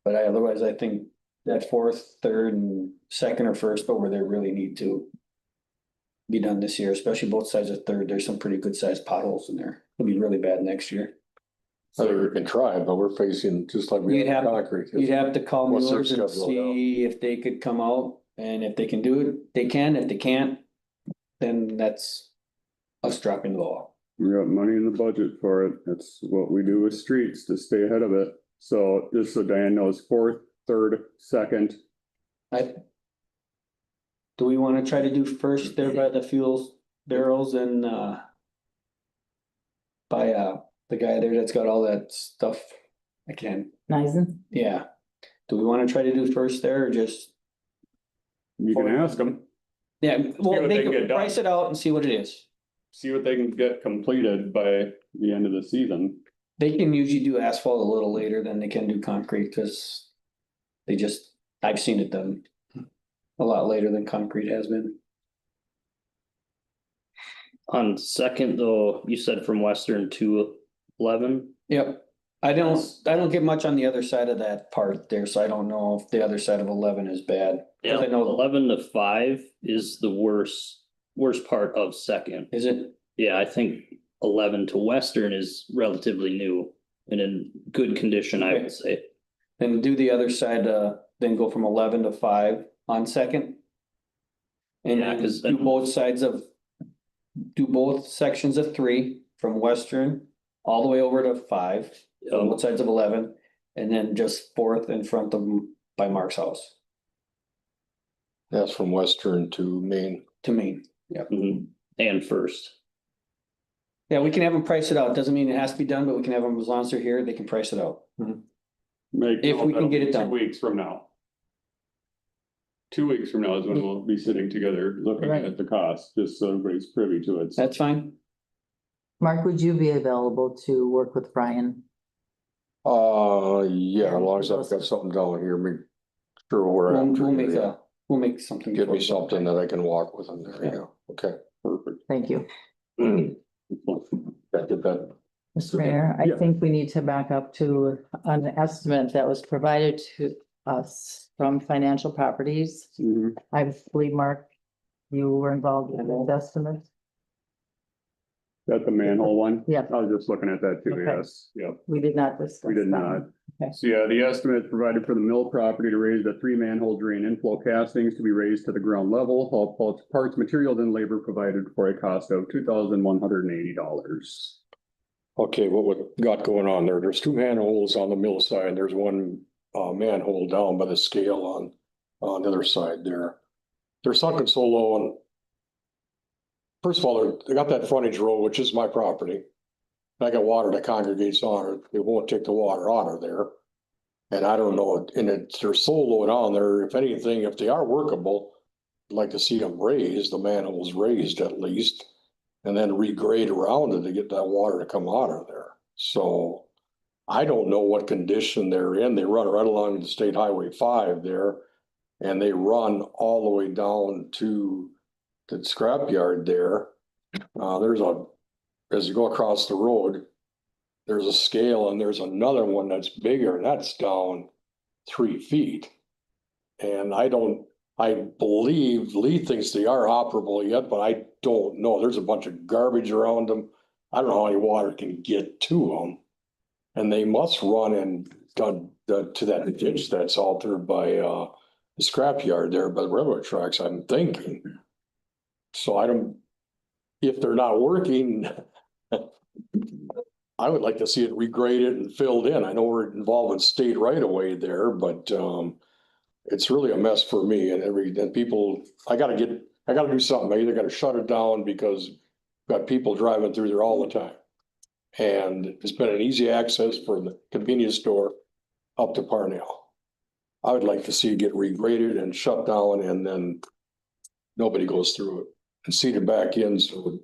But otherwise, I think that Fourth, Third and Second or First over there really need to be done this year, especially both sides of Third. There's some pretty good sized potholes in there. It'll be really bad next year. I think we can try, but we're facing just like we You'd have have- concrete. You'd have to call What's their Mueller's and schedule see if they could come out, and if they can do it, they can. If they can't, then that's us dropping the ball. We got money in the budget for it. That's what we do with streets to stay ahead of it. So just so Diane knows, Fourth, Third, Second. Do we wanna try to do first there by the fuel barrels and by the guy there that's got all that stuff? I can't, Nizen? yeah. Do we wanna try to do first there or just? You can ask them, Yeah, well, what they they can can get done. price it out and see what it is. see what they can get completed by the end of the season. They can usually do asphalt a little later than they can do concrete, cause I've seen it done a lot later than concrete has been. On Second though, you said from Western to 11. Yep. I don't get much on the other side of that part there, so I don't know if the other side of 11 is bad. Yeah, I know, 11 to 5 is the worst part of Second. is it? Yeah, I think 11 to Western is relatively new and in good condition, I would say. Then do the other side, then go from 11 to 5 on Second. And Yeah, then 'cause do then- both sections of 3 from Western all the way over to 5. On both sides of 11, and then just Fourth in front of by Mark's house That's from Western to Maine. to Maine. Mhm. And First. Yeah, we can have them price it out. Doesn't mean it has to be done, but we can have them, as long as they're here, they can price it out. If we can get it done. 2 weeks from now. 2 weeks from now is when we'll be sitting together looking Right. at the cost, just so everybody's privy to it. That's fine. Mark, would you be available to work with Brian? Yeah, as long as I've got something down here, make sure where We'll, I'm. we'll make something. Give me for- something that I can walk with them there, yeah, okay. Perfect. Thank you. That did that. Mr. Mayor, I Yeah. think we need to back up to an estimate that was provided to us from Financial Properties. Mhm. I believe, Mark, you were involved in that estimate. That's the manhole one? Yeah. I was just looking at that too, Okay. yes, yep. We did not discuss. We did that not. one. Okay. So yeah, the estimate provided for the mill property to raise the 3 manhole drain inflow castings to be raised to the ground level. All parts, materials and labor provided for a cost of $2,180. Okay, what we got going on there? There's 2 manholes on the mill side. There's one manhole down by the scale on the other side there. They're sunken so low, and first of all, they got that frontage road, which is my property. I got water that congregates on it. It won't take the water out of there. And I don't know, and they're so low down there. If anything, if they are workable, I'd like to see them raised, the manholes raised at least, and then regrade around it to get that water to come out of there. So I don't know what condition they're in. They run right along the State Highway 5 there, and they run all the way down to the scrapyard there. As you go across the road, there's a scale and there's another one that's bigger, and that's down 3 feet. And I believe Lee thinks they are operable yet, but I don't know. There's a bunch of garbage around them. I don't know how any water can get to them. And they must run to that ditch that's altered by the scrapyard there by the railroad tracks, I'm thinking. So if they're not working, I would like to see it regraded and filled in. I know we're involved in state right of way there, but it's really a mess for me and people, I gotta do something. I either gotta shut it down because I've got people driving through there all the time. And it's been an easy access for the convenience store up to Parnell. I would like to see it get regraded and shut down, and then nobody goes through it, and seeded back in so at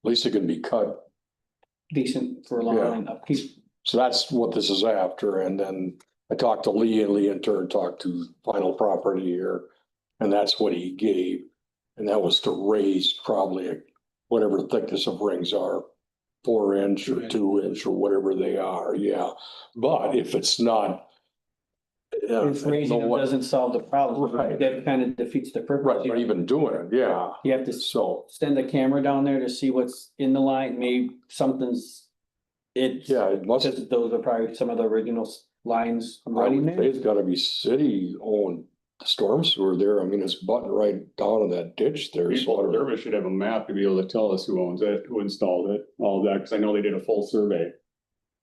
least it can be cut. Decent for a long line upkeep. So that's what this is after. And then I talked to Lee, and Lee in turn talked to Final Property here, and that's what he gave. And that was to raise probably whatever the thickness of rings are, 4-inch or 2-inch or whatever they are. Yeah. But if it's not. If raising them doesn't solve the problem, Right. that kind of defeats the purpose. Right, but even doing it, yeah. You have to So, send the camera down there to see what's in the line, maybe something's. yeah, it must. Because those are probably some of the original lines running there. It's gotta be city owned storm sewer there. I mean, it's buttoned right down in that ditch there. People in service should have a map to be able to tell us who owns it, who installed it, all of that, because I know they did a full survey.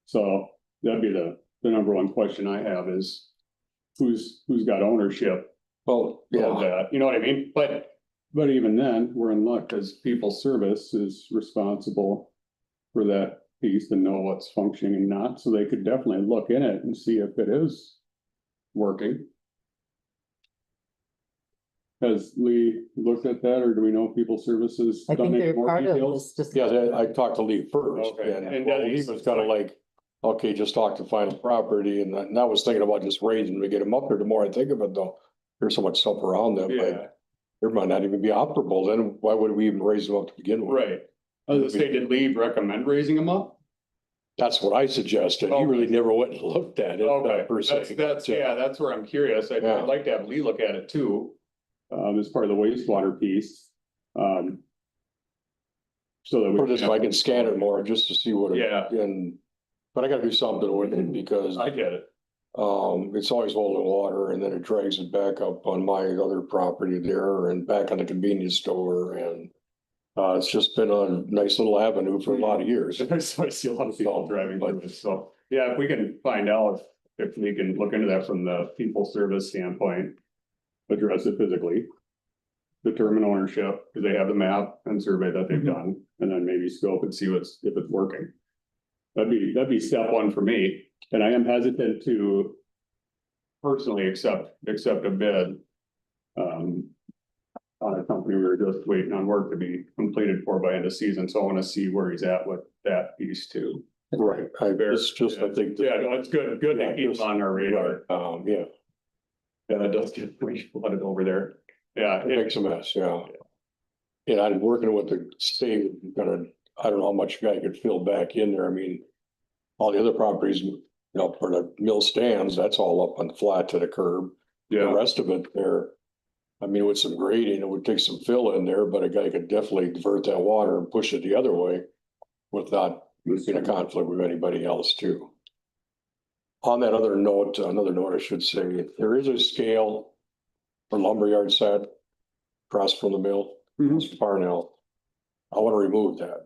So that'd be the number one question I have is who's got ownership Well, of yeah, that, you know what I mean? But even then, we're in luck because people service is responsible for that piece and know what's functioning and not, so they could definitely look in it and see if it is working. Has Lee looked at that, or do we know if people services? I think done any they're more part of details? this. yeah, I talked to Lee first. Okay. And And well, does he he- was kind of like, okay, just talk to Final Property. And I was thinking about just raising to get them up there. The more I think of it though, there's so much stuff around them, Yeah, like there might not even be operable. Then why would we even raise them up to begin with? right. I was gonna say, did Lee recommend raising them up? That's what I suggested. He really never went and looked at it. Okay, per se. that's where I'm curious. I'd Yeah. like to have Lee look at it too. As part of the wastewater piece. So that we. Or just if I can scan it more just to see what. Yeah. But I gotta do something with it because I get it. it's always holding water and then it drags it back up on my other property there and back on the convenience store and. It's just been a nice little avenue for a lot of years. So I see a lot of people driving through it, so, yeah, if we can find out if we can look into that from the people service standpoint. Address it physically. Determine ownership, because they have the map and survey that they've done, and then maybe scope and see if it's working. That'd be step one for me, and I am hesitant to. Personally accept a bid. On a company we were just waiting on work to be completed for by end of season, so I wanna see where he's at with that piece too. Right, it's just, I think. Yeah, no, it's good to keep on our radar. Yeah, Yeah, it does get pretty flooded over there. Yeah, it makes a mess, yeah. And I'm working with the state, I don't know how much I could fill back in there. I mean, all the other properties, you know, where the mill stands, that's all up on flat to the curb. The Yeah, rest of it there, I mean, with some grading, it would take some fill in there, but a guy could definitely divert that water and push it the other way with not being a conflict with anybody else too. On that other note, another note I should say, there is a scale for lumberyard set across from the mill, across from Parnell. I want to remove that.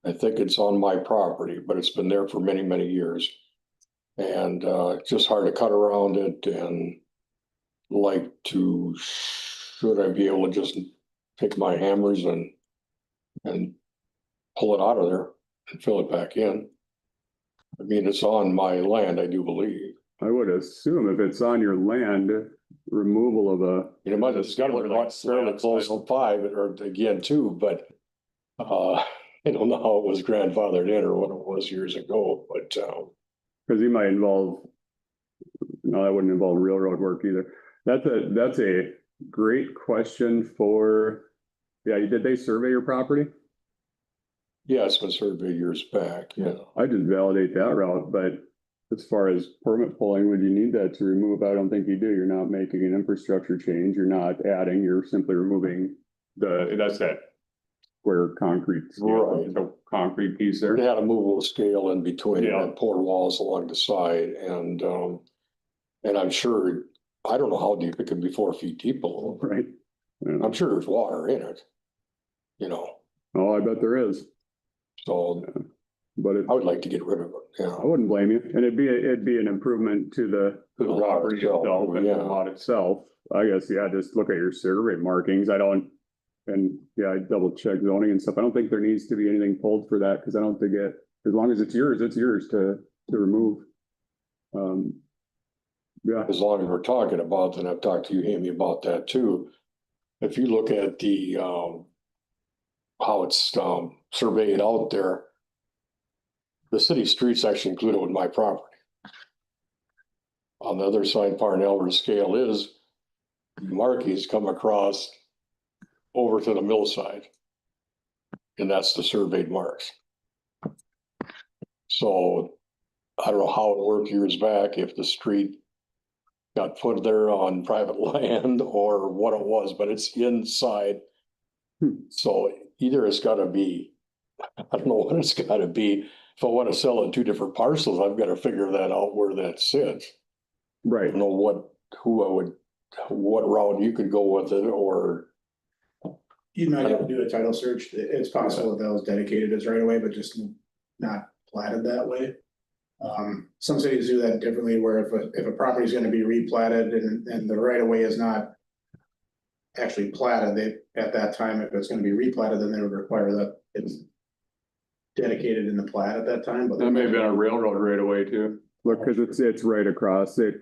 I think it's on my property, but it's been there for many, many years. And it's just hard to cut around it and like to, should I be able to just take my hammers and pull it out of there and fill it back in? I mean, it's on my land, I do believe. I would assume if it's on your land, removal of a, You know, it's got to be fairly close to 5 or again 2, but I don't know how it was grandfathered in or what it was years ago, but because you might involve, no, that wouldn't involve railroad work either. That's a great question for, yeah, did they survey your property? yeah, it's been surveyed years back, yeah. I just validate that route, but as far as permit pulling, would you need that to remove? I don't think you do. You're not making an infrastructure change. You're not adding, you're simply removing that's that square concrete, Right. the concrete piece there. It had a movable scale in between Yeah. and poured walls along the side and I'm sure, I don't know how deep it could be, 4 feet deep below. Right. Yeah. I'm sure there's water in it, you know, Oh, I bet there is, so but I would like to get rid of it, yeah. I wouldn't blame you. And it'd be an improvement to the To the lot property itself, itself and the yeah. lot itself. I guess, yeah, just look at your survey markings. I I double check zoning and stuff. I don't think there needs to be anything pulled for that because I don't think as long as it's yours to remove. Yeah, As long as we're talking about, and I've talked to you, Amy, about that too. If you look at the how it's surveyed out there, the city streets actually included with my property. On the other side, Parnell, where the scale is, markings come across over to the mill side. And that's the surveyed marks. So I don't know how it worked years back, if the street got put there on private land or what it was, but it's inside. So either it's gotta be, I don't know what it's gotta be. If I want to sell it 2 different parcels, I've got to figure that out where that sits. I right. don't know what route you could go with it, or You might have to do a title search. It's possible that was dedicated as right away, but just not platted that way. Some cities do that differently, where if a property is gonna be replatted and the right of way is not actually platted, at that time, if it's gonna be replatted, then they would require that it's dedicated in the plat at that time, but. That may have been a railroad right away too. Look, because it's right across, it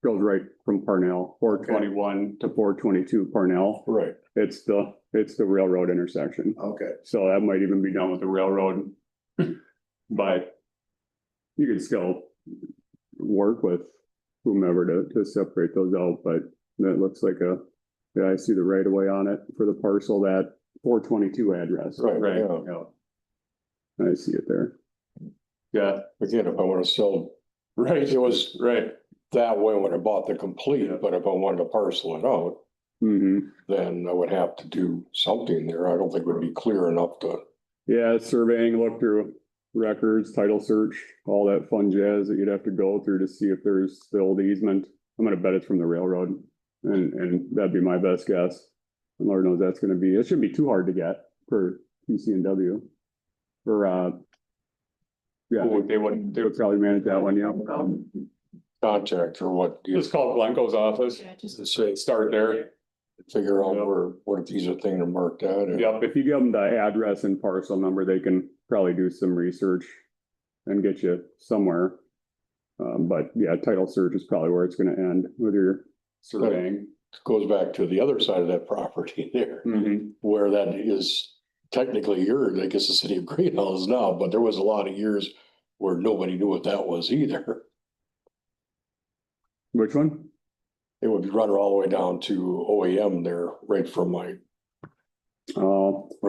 goes right from Parnell, 421 to 422 Parnell. right. It's the railroad intersection. Okay, So that might even be done with the railroad. But you could still work with whomever to separate those out, but that looks like yeah, I see the right of way on it for the parcel, that 422 address. Right, yeah. Yeah. I see it there. Yeah, Again, if I want to sell, right. it was Right. that way when I bought the complete, Yeah. but if I wanted to parcel it out, then I would have to do something there. I don't think it would be clear enough to. Yeah, surveying, look through records, title search, all that fun jazz that you'd have to go through to see if there's still the easement. I'm gonna bet it's from the railroad, and that'd be my best guess. And Lord knows that's gonna be, it shouldn't be too hard to get for TC&W. Or yeah, they would probably manage that one, yeah. Contact or what, you Just call Blanco's office, Yeah, just say, start there. figure out Yep. what these are things are marked out. and- Yep, if you give them the address and parcel number, they can probably do some research and get you somewhere. But yeah, title search is probably where it's gonna end with your surveying. Goes back to the other side of that property there, Mhm. where that is technically yours, I guess the city of Greenhouse now, but there was a lot of years where nobody knew what that was either. Which one? It would run all the way down to OEM there, right from where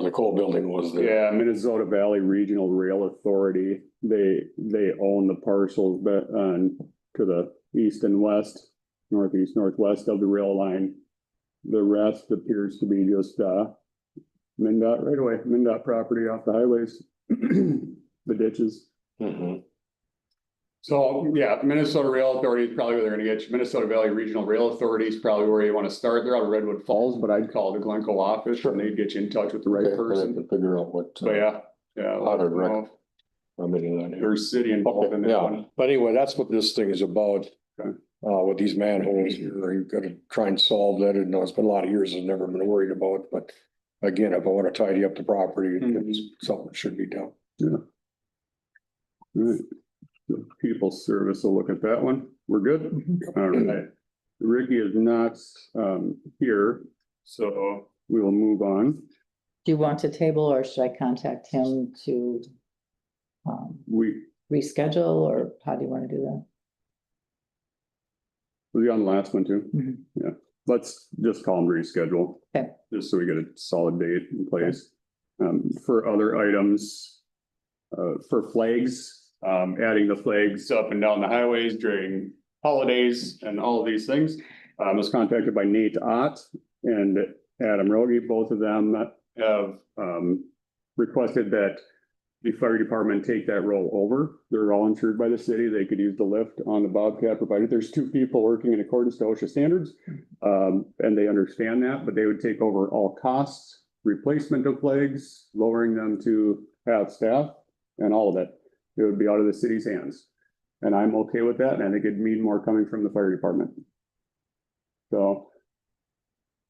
the coal building was there. Yeah, Minnesota Valley Regional Rail Authority, they own parcels, but to the east and west, northeast, northwest of the rail line. The rest appears to be just MnDOT right away, MnDOT property off the highways, the ditches. Mhm. So, yeah, Minnesota Rail Authority is probably where they're gonna get you. Minnesota Valley Regional Rail Authority is probably where you wanna start. They're out of Redwood Falls, but I'd call the Glencoe office and they'd get you in touch with the right Okay, then I person. can figure out what. But yeah, How to direct- know I'm into that. if there's city involved in Okay, this yeah, one. but anyway, that's what this thing is about. Okay. With these manholes here, you've got to try and solve that. And it's been a lot of years I've never been worried about, but again, if I want to tidy up the property, it's something that should be done. Yeah. Right. The People Service will look at that one. We're good? All right. Ricky is not here, so we will move on. Do you want to table or should I contact him to We, reschedule or how do you want to do that? was he on the last one too? Mhm. Yeah, let's just call him reschedule. Okay. Just so we get a solid date in place. For other items, for flags, adding the flags up and down the highways during holidays and all of these things. I was contacted by Nate Ott and Adam Rogie. Both of them have requested that the fire department take that role over. They're all insured by the city. They could use the lift on the Bobcat, provided there's 2 people working in accordance to OSHA standards. And they understand that, but they would take over all costs, replacement of flags, lowering them to half staff and all of it. It would be out of the city's hands. And I'm okay with that. And I think it'd mean more coming from the fire department. So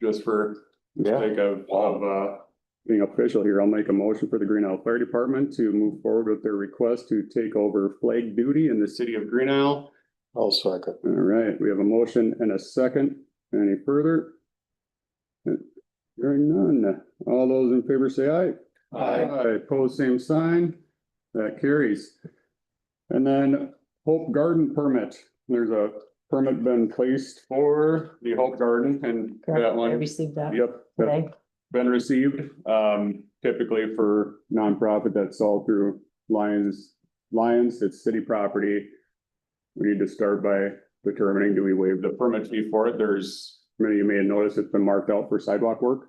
just for the Yeah. sake of being official here, I'll make a motion for the Green Isle Fire Department to move forward with their request to take over flag duty in the city of Green Isle. I'll second. All right, we have a motion and a second. Any further? Hearing none. All those in favor say aye. Aye, pose same sign. That carries. And then Hope Garden permit. There's a permit been placed for the Hope Garden and Correct. that I one. received that Yep. today. Been received, typically for nonprofit that's all through Lions, it's city property. We need to start by determining, do we waive the permit fee for it? There's, many of you may have noticed it's been marked out for sidewalk work.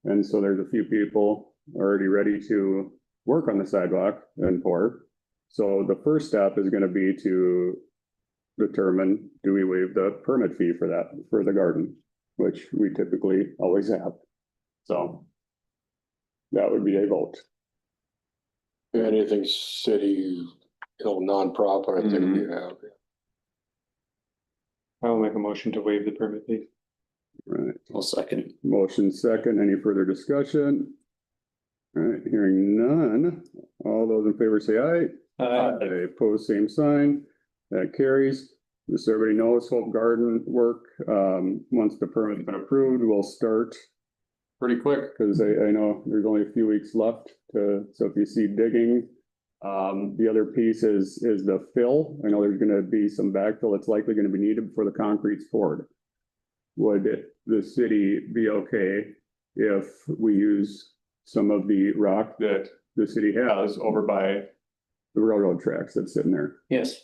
And so there's a few people already ready to work on the sidewalk and pour. So the first step is gonna be to determine, do we waive the permit fee for that, for the garden? Which we typically always have. So that would be a vote. Anything city, nonprofit, I think we have. I will make a motion to waive the permit fee. Right, I'll second. motion second, any further discussion? All right, hearing none, all those in favor say aye. Aye, pose same sign, that carries. Just so everybody knows, Hope Garden work, once the permit's been approved, we'll start pretty quick, because I know there's only a few weeks left to, so if you see digging. The other piece is the fill. I know there's gonna be some backfill that's likely gonna be needed before the concrete's poured. Would the city be okay if we use some of the rock that the city has over by the railroad tracks that's sitting there? Yes.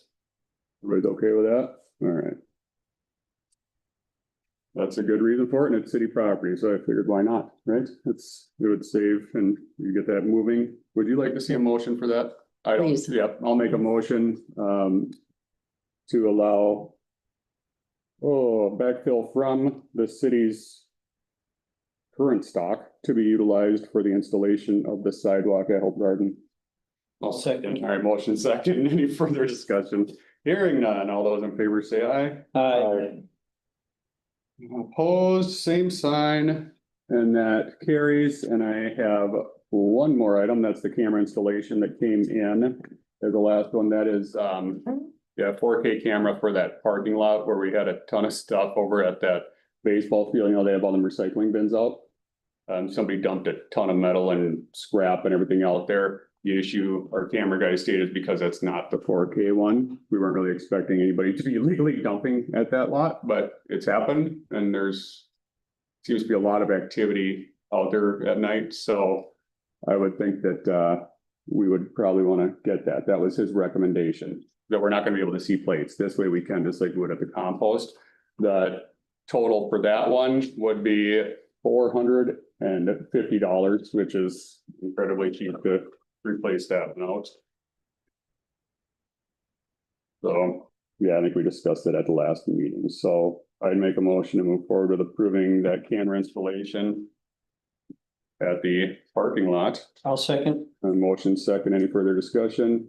Everybody's okay with that? All right. That's a good reason for it, and it's city property, so I figured why not, right? it would save and you get that moving. Would you like to see a motion for that? I don't, Please. yep, I'll make a motion, to allow backfill from the city's current stock to be utilized for the installation of the sidewalk at Hope Garden. I'll second. All right, motion second. Any further discussion? Hearing none, all those in favor say aye. Opposed, same sign, and that carries. And I have one more item. That's the camera installation that came in. There's the last one. That is, 4K camera for that parking lot where we had a ton of stuff over at that baseball field. You know, they have all the recycling bins out. Somebody dumped a ton of metal and scrap and everything out there. The issue our camera guy stated is because that's not the 4K one. We weren't really expecting anybody to be illegally dumping at that lot, but it's happened and seems to be a lot of activity out there at night. So I would think that we would probably want to get that. That was his recommendation, that we're not going to be able to see plates. This way we can, just like we would at the compost. The total for that one would be $450, which is incredibly cheap to replace that note. So, yeah, I think we discussed it at the last meeting. So I'd make a motion to move forward with approving that camera installation at the parking lot. I'll second. Motion second, any further discussion?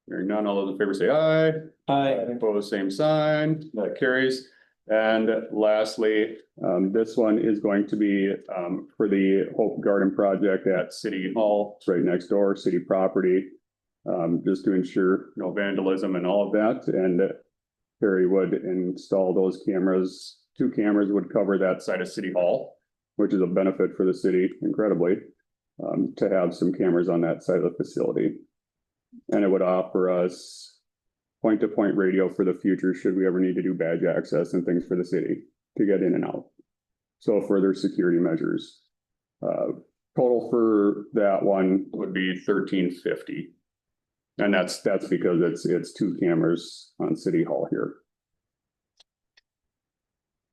Hearing none, all those in favor say aye. Aye. Opposed, same sign, that carries. And lastly, this one is going to be for the Hope Garden project at City Hall. It's right next door, city property. Just to ensure no vandalism and all of that, and Terry would install those cameras. 2 cameras would cover that side of City Hall, which is a benefit for the city incredibly, to have some cameras on that side of the facility. And it would offer us point-to-point radio for the future, should we ever need to do badge access and things for the city to get in and out. So further security measures. Total for that one would be $1350. And that's because it's 2 cameras on City Hall here.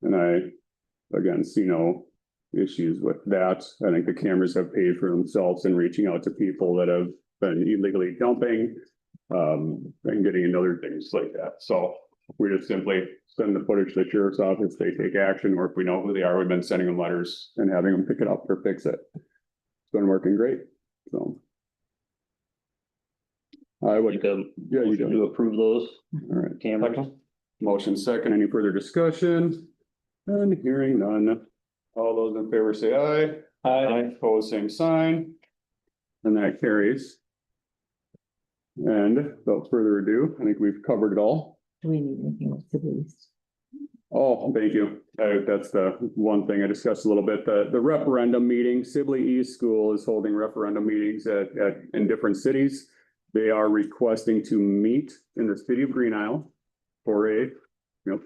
And I, again, see no issues with that. I think the cameras have paid for themselves in reaching out to people that have been illegally dumping, and getting into other things like that. So we just simply send the footage to the sheriff's office, they take action, or if we know who they are, we've been sending them letters and having them pick it up or fix it. It's been working great, so. I would, Like a yeah, you motion do. to approve those All right. cameras. Motion second, any further discussion? And hearing none. All those in favor say aye. Aye. Opposed, same sign. And that carries. And without further ado, I think we've covered it all. Do we need anything with cities? Oh, thank you. That's the one thing I discussed a little bit, the referendum meeting. Sibley East School is holding referendum meetings in different cities. They are requesting to meet in the city of Green Isle for a,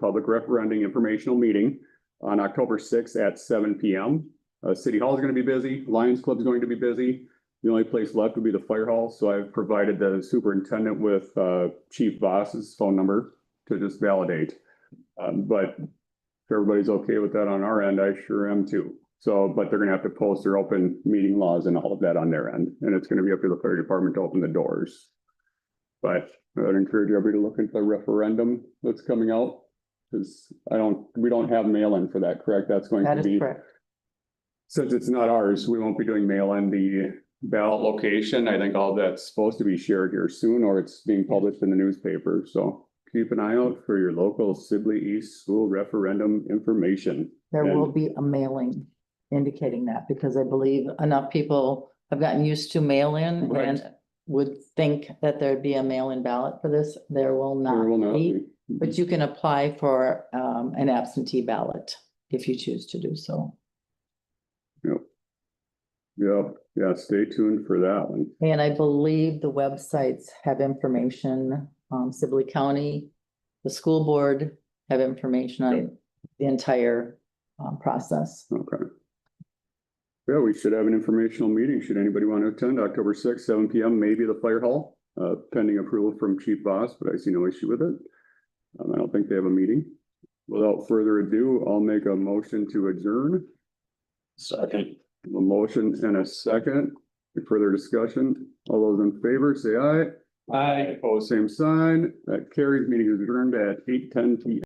public referendum informational meeting on October 6th at 7 p.m. City Hall is going to be busy. Lions Club is going to be busy. The only place left would be the fire hall. So I've provided the superintendent with Chief Voss's phone number to just validate. But if everybody's okay with that on our end, I sure am too. So, but they're gonna have to post their open meeting laws and all of that on their end, and it's gonna be up to the fire department to open the doors. But I would encourage everybody to look into the referendum that's coming out, because we don't have mail-in for that, correct? That's going That to is be, correct. since it's not ours, we won't be doing mail-in. The ballot location, I think all of that's supposed to be shared here soon, or it's being published in the newspaper, so keep an eye out for your local Sibley East School referendum information. There And- will be a mailing indicating that, because I believe enough people have gotten used to mail-in Right. and would think that there'd be a mail-in ballot for this. There will There will not not be, be. but you can apply for an absentee ballot if you choose to do so. Yeah, stay tuned for that one. And I believe the websites have information, Sibley County, the school board have information on the entire process. Okay. Yeah, we should have an informational meeting. Should anybody want to attend October 6th, 7 p.m., maybe the fire hall, pending approval from Chief Voss, but I see no issue with it. I don't think they have a meeting. Without further ado, I'll make a motion to adjourn. Second. A motion and a second. Any further discussion? All those in favor, say aye. Aye. Opposed, same sign. That carries. Meeting is adjourned at 8:10 p.m.